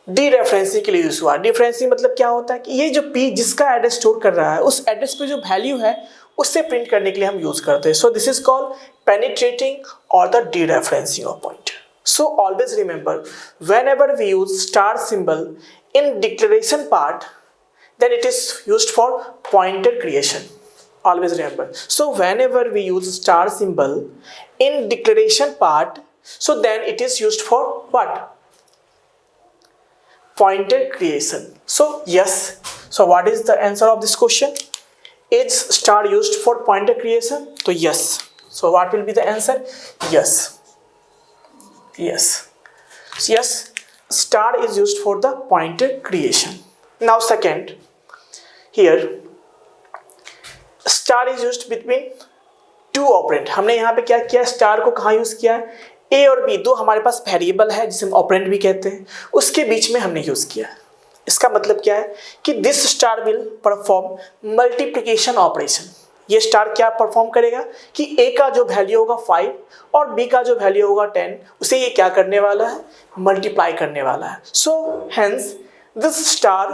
डी रेफरेंसिंग के लिए यूज हुआ. डिफरेंसिंग मतलब क्या होता है कि ये जो पी जिसका एड्रेस स्टोर कर रहा है, उस एड्रेस पे जो वैल्यू है उससे प्रिंट करने के लिए हम यूज करते हैं. So this is called penetrating और the dereferencing of pointer. So always remember, whenever we use star symbol in declaration part, then it is used for pointer creation. Always remember. So whenever we use star symbol in declaration part, so then it is used for what? Pointer creation. So yes. So what is the answer of this question? Is star used for pointer creation? So yes. So what will be the answer? Yes. Yes, star is used for the pointer creation. Now second, here star is used between 2 operand. हमने यहाँ पे क्या किया, star को कहाँ use किया है, ए और बी 2 हमारे पास वेरिएबल है जिसे हम ऑपरेंड भी कहते हैं, उसके बीच में हमने यूज किया. इसका मतलब क्या है कि this star will perform multiplication operation. ये स्टार क्या परफॉर्म करेगा कि ए का जो वैल्यू होगा 5 और बी का जो वैल्यू होगा 10, उसे ये क्या करने वाला है, मल्टीप्लाई करने वाला है. So hence this star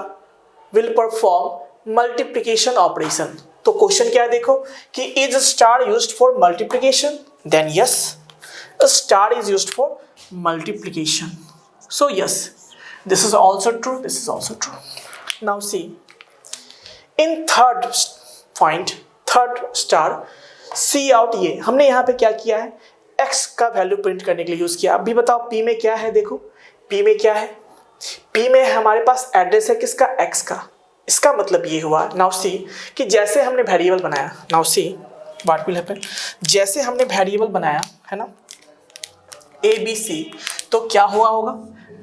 will perform multiplication operation. तो क्वेश्चन क्या है देखो कि is star used for multiplication, then yes star is used for multiplication. So yes, this is also true, this is also true. Now see in third point, third star cout, ये हमने यहाँ पे क्या किया है, x का value print करने के लिए यूज किया. अभी बताओ पी में क्या है, देखो पी में क्या है, पी में हमारे पास एड्रेस है किसका, एक्स का. इसका मतलब ये हुआ. नाउ सी कि जैसे हमने वेरिएबल बनाया, now see what will happen, जैसे हमने वेरिएबल बनाया है ना ए बी सी, तो क्या हुआ होगा,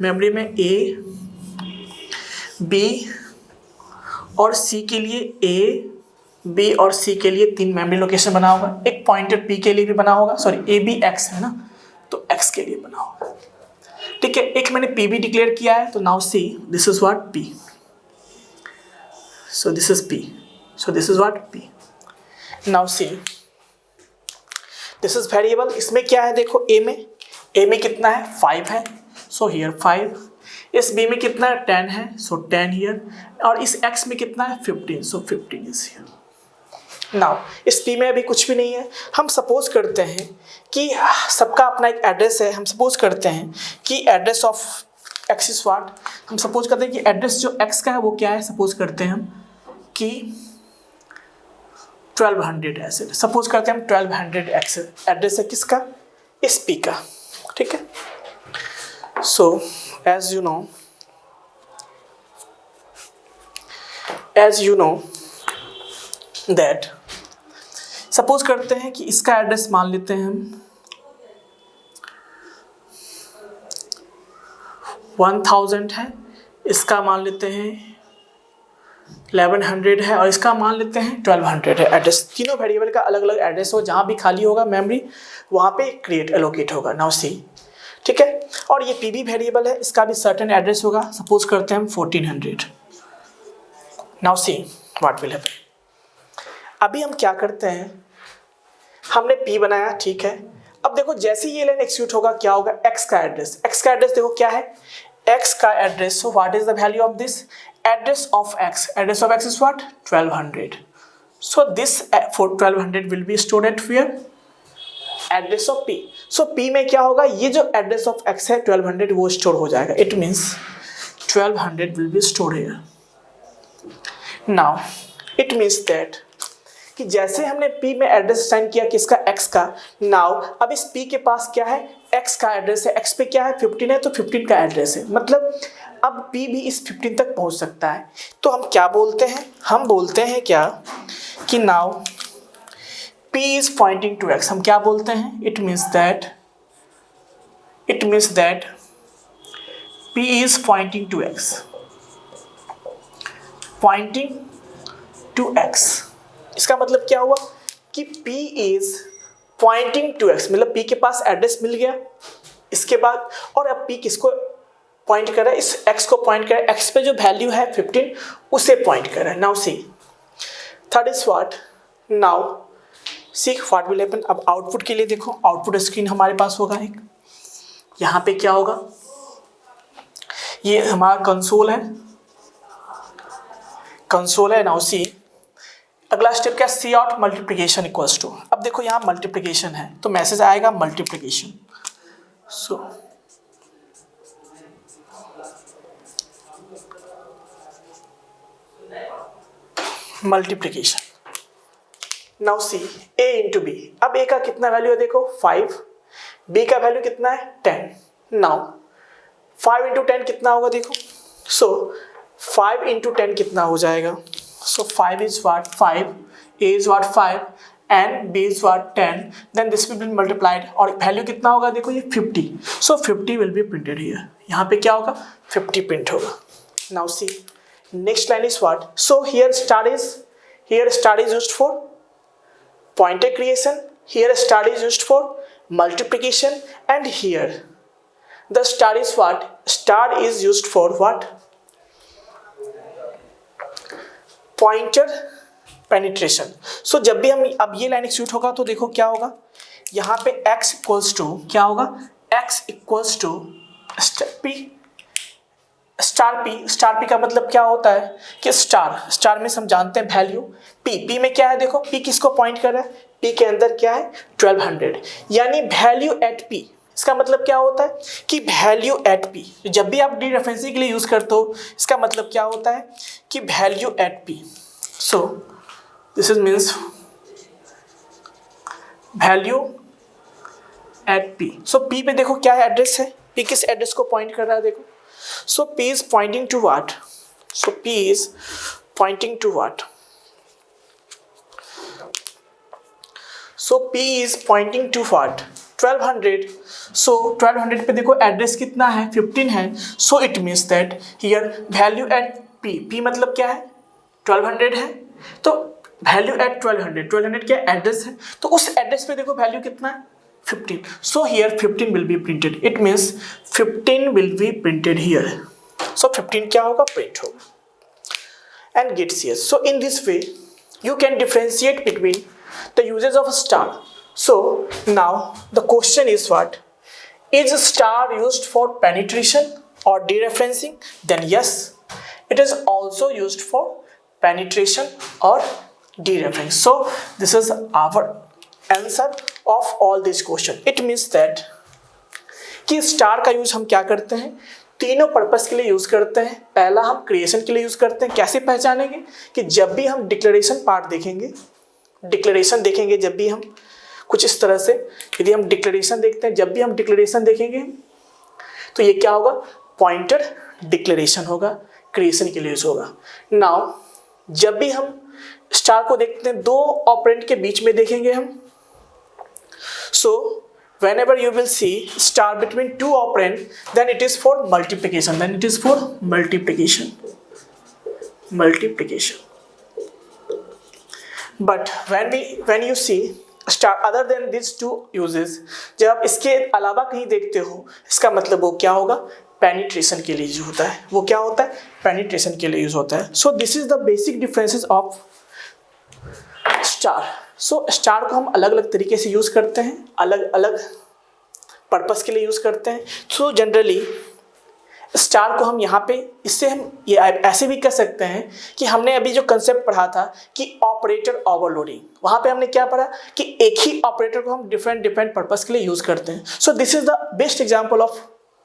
मेमोरी में ए बी और सी के लिए ए बी और सी के लिए 3 मेमोरी लोकेशन बना होगा. एक पॉइंटर पी के लिए भी बना होगा, सॉरी ए बी एक्स है ना, तो एक्स के लिए बना होगा. ठीक है, एक मैंने पी भी डिक्लेयर किया है. तो now see this is what P, so this is P, so this is what P. Now see this is variable. इसमें क्या है देखो, ए में कितना है, 5 है, सो हियर 5. इस बी में कितना है, 10 है, सो 10 हियर. और इस एक्स में कितना है, 15, सो 15 इज हियर. नाउ इस पी में अभी कुछ भी नहीं है. हम सपोज करते हैं कि सबका अपना एक एड्रेस है. हम सपोज करते हैं कि address of x is what, हम सपोज करते हैं कि एड्रेस जो एक्स का है वो क्या है, सपोज करते हैं हम कि 1200 ऐसे सपोज करते हैं हम 1200 एक्स एड्रेस है किसका, इस पी का. ठीक है, so as you know that, suppose करते हैं कि इसका एड्रेस मान लेते हैं हम 1000 है, इसका मान लेते हैं 1100 है और इसका मान लेते हैं 1200 है. एड्रेस तीनों वेरिएबल का अलग अलग एड्रेस हो, जहाँ भी खाली होगा मेमोरी वहाँ पे क्रिएट एलोकेट होगा. नाउ सी, ठीक है, और ये पी भी वेरिएबल है, इसका भी सर्टेन एड्रेस होगा. सपोज करते हैं हम 1400. Now see what will happen. अभी हम क्या करते हैं, हमने P बनाया, ठीक है। अब देखो जैसे ये लाइन एक्सिक्यूट होगा क्या होगा, x का एड्रेस, x का एड्रेस देखो क्या है, x का address. So what is the value of this, address of x, address of x is what 1200। So this for 1200 will be stored at where, address of P। सो P में क्या होगा, ये जो एड्रेस ऑफ x है 1200 वो store हो जाएगा। It means 1200 will be stored here. Now it means that कि जैसे हमने P में एड्रेस असाइन किया किसका, x का। नाउ अब इस P के पास क्या है, x का एड्रेस है, x पे क्या है 15 है, तो 15 का एड्रेस है, मतलब अब P भी इस 15 तक पहुंच सकता है। तो हम क्या बोलते हैं, हम बोलते हैं क्या कि now P is pointing to x, हम क्या बोलते हैं, it means that P is pointing to x, pointing to x। इसका मतलब क्या हुआ कि P is pointing to x, मतलब P के पास एड्रेस मिल गया इसके बाद, और अब P किसको पॉइंट कर रहा है, इस x को पॉइंट कर रहा है, x पे जो वैल्यू है 15 उसे पॉइंट कर रहा है। Now C third is what, now see what will happen. अब आउटपुट के लिए देखो, आउटपुट स्क्रीन हमारे पास होगा एक, यहाँ पे क्या होगा, ये हमारा कंसोल है, नाउ सी अगला स्टेप क्या, cout multiplication equals to. अब देखो यहाँ मल्टीप्लिकेशन है तो मैसेज आएगा multiplication. So multiplication, now see a into b. अब a का कितना वैल्यू है देखो 5, b का वैल्यू कितना है 10। नाउ 5 इंटू 10 कितना होगा देखो, सो 5 इंटू 10 कितना हो जाएगा, so 5 is what 5, a is what 5 and b is what 10, then this will be multiplied, और वैल्यू कितना होगा देखो ये 50। So 50 will be printed here, यहाँ पे क्या होगा 50 प्रिंट होगा। Now see next line is what, so here star is used for pointer creation, here star is used for multiplication, and here the star is what, star is used for what, pointer penetration। so जब भी हम अब ये line execute होगा तो देखो क्या होगा, यहाँ पे x इक्वल्स टू क्या होगा, x equals to star p का मतलब क्या होता है कि स्टार में हम जानते हैं वैल्यू पी में क्या है देखो, पी किसको पॉइंट कर रहा है, पी के अंदर क्या है 1200, यानी वैल्यू एट पी। इसका मतलब क्या होता है कि वैल्यू एट पी, जब भी आप डी रेफरेंसिंग के लिए यूज करते हो इसका मतलब क्या होता है कि value at p. So this is means value at p. सो पी पे देखो क्या है एड्रेस है, पी किस एड्रेस को पॉइंट कर रहा है देखो, so P is pointing to what, so P is pointing to what, so P is pointing to what 1200। so 1200 पे देखो एड्रेस कितना है 15 है, so it means that here value at P मतलब क्या है 1200 है, तो वैल्यू एट 1200 क्या एड्रेस है, तो उस एड्रेस पे देखो वैल्यू कितना है 15। so here 15 will be printed, it means 15 will be printed here, so 15 क्या होगा print होगा and gets here। so in this way you can differentiate between the uses of a star। so now the question is what, is star used for penetration or dereferencing, then yes it is also used for penetration or dereferencing। so this is our answer of all this question। it means that कि star का use हम क्या करते हैं, तीनों purpose के लिए use करते हैं। पहला हम क्रिएशन के लिए यूज करते हैं, कैसे पहचानेंगे कि जब भी हम डिक्लेरेशन पार्ट देखेंगे, डिक्लेरेशन देखेंगे जब भी हम कुछ इस तरह से, यदि हम डिक्लेरेशन देखते हैं, जब भी हम डिक्लेरेशन देखेंगे तो ये क्या होगा पॉइंटर डिक्लेरेशन होगा, क्रिएशन के लिए यूज होगा। नाउ जब भी हम स्टार को देखते हैं दो ऑपरेंड के बीच में देखेंगे हम, so whenever you will see star between two operand, then it is for multiplication, but when you see star other than these two uses, जब आप इसके अलावा कहीं देखते हो इसका मतलब वो क्या होगा पेनिट्रेशन के लिए यूज होता है। वो क्या होता है? पेनिट्रेशन के लिए यूज होता है। So this is the basic differences of star. So star को हम अलग अलग तरीके से यूज करते हैं, अलग अलग पर्पस के लिए यूज करते हैं। सो जनरली स्टार को हम यहाँ पे, इससे हम ये ऐसे भी कह सकते हैं कि हमने अभी जो कंसेप्ट पढ़ा था कि ऑपरेटर ओवरलोडिंग, वहाँ पे हमने क्या पढ़ा कि एक ही ऑपरेटर को हम डिफरेंट पर्पस के लिए यूज करते हैं। So this is the best example of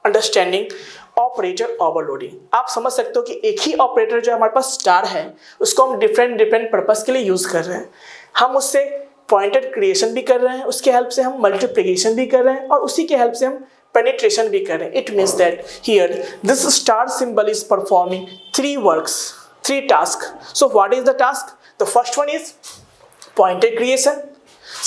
understanding operator overloading. आप समझ सकते हो कि एक ही ऑपरेटर जो हमारे पास स्टार है उसको हम डिफरेंट पर्पस के लिए यूज कर रहे हैं। हम उससे पॉइंटेड क्रिएशन भी कर रहे हैं, उसके हेल्प से हम मल्टीप्लिकेशन भी कर रहे हैं, और उसी के हेल्प से हम penetration भी कर रहे हैं। It means that here this star symbol is performing three works, three tasks. So what is the task? The first one is pointer creation,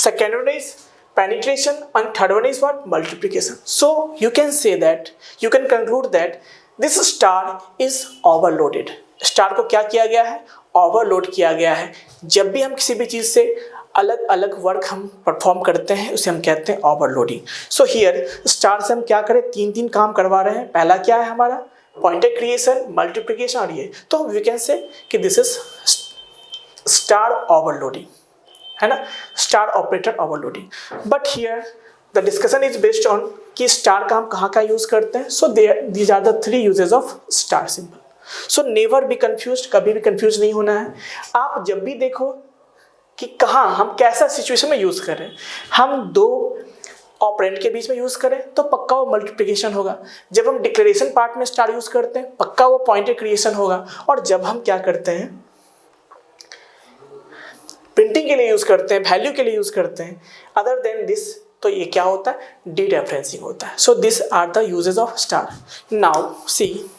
second one is penetration, and third one is what? Multiplication. So you can say that, you can conclude that this star is overloaded. Star को क्या किया गया है? Overload किया गया है। जब भी हम किसी भी चीज़ से अलग अलग वर्क हम परफॉर्म करते हैं उसे हम कहते हैं ओवरलोडिंग। सो हियर स्टार से हम क्या करें? तीन काम करवा रहे हैं। पहला क्या है हमारा? पॉइंटर क्रिएशन, मल्टीप्लिकेशन, और ये। तो वी कैन से कि दिस इज स्टार ओवरलोडिंग, है ना, star operator overloading. But here the discussion is based on कि स्टार का हम कहाँ यूज़ करते हैं। So these are the three uses of star symbol. So never be confuse, कभी भी कन्फ्यूज नहीं होना है। आप जब भी देखो कि कहाँ हम कैसा सिचुएशन में यूज़ करें, हम दो ऑपरेंड के बीच में यूज़ करें तो पक्का वो मल्टीप्लिकेशन होगा। जब हम डिक्लेरेशन पार्ट में स्टार यूज़ करते हैं पक्का वो पॉइंटर क्रिएशन होगा। और जब हम क्या करते हैं, प्रिंटिंग के लिए यूज़ करते हैं, वैल्यू के लिए यूज़ करते हैं, अदर देन दिस, तो ये क्या होता है? डीरेफरेंसिंग होता है। So this are the uses of star. Now see,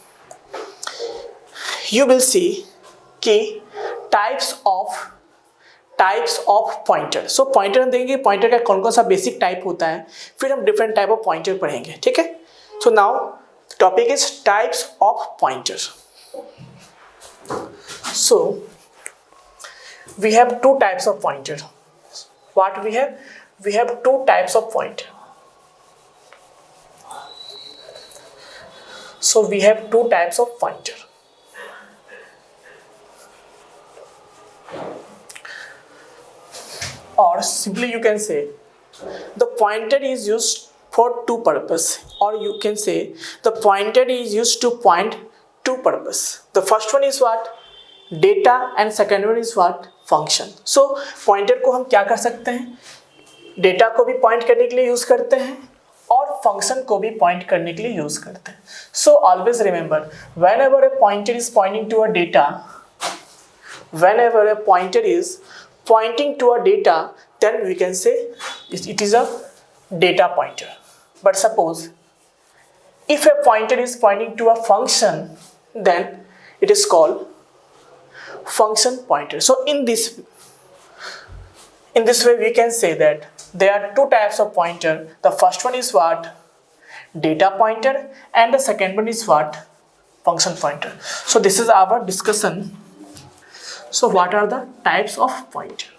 you will see कि types of pointer. So pointer हम देखेंगे पॉइंटर का कौन कौन सा बेसिक टाइप होता है, फिर हम डिफरेंट टाइप ऑफ पॉइंटर पढ़ेंगे, ठीक है। So now topic is types of pointer. So we have two types of pointer. What we have two types of pointer. So we have two types of pointer. Or simply you can say the pointer is used for two purpose, or you can say the pointer is used to point two purpose. The first one is what? Data, and second one is what? Function. So pointer को हम क्या कर सकते हैं? Data को भी point करने के लिए यूज करते हैं और फंक्शन को भी पॉइंट करने के लिए यूज करते हैं। सो always remember, whenever a pointer is pointing to a data, whenever a pointer is pointing to a data, then we can say it is a data pointer. But suppose if a pointer is pointing to a function, then it is called function pointer. So in this way we can say that there are two types of pointer. The first one is what? Data pointer, and the second one is what? Function pointer. So this is our discussion. So what are the types of pointer?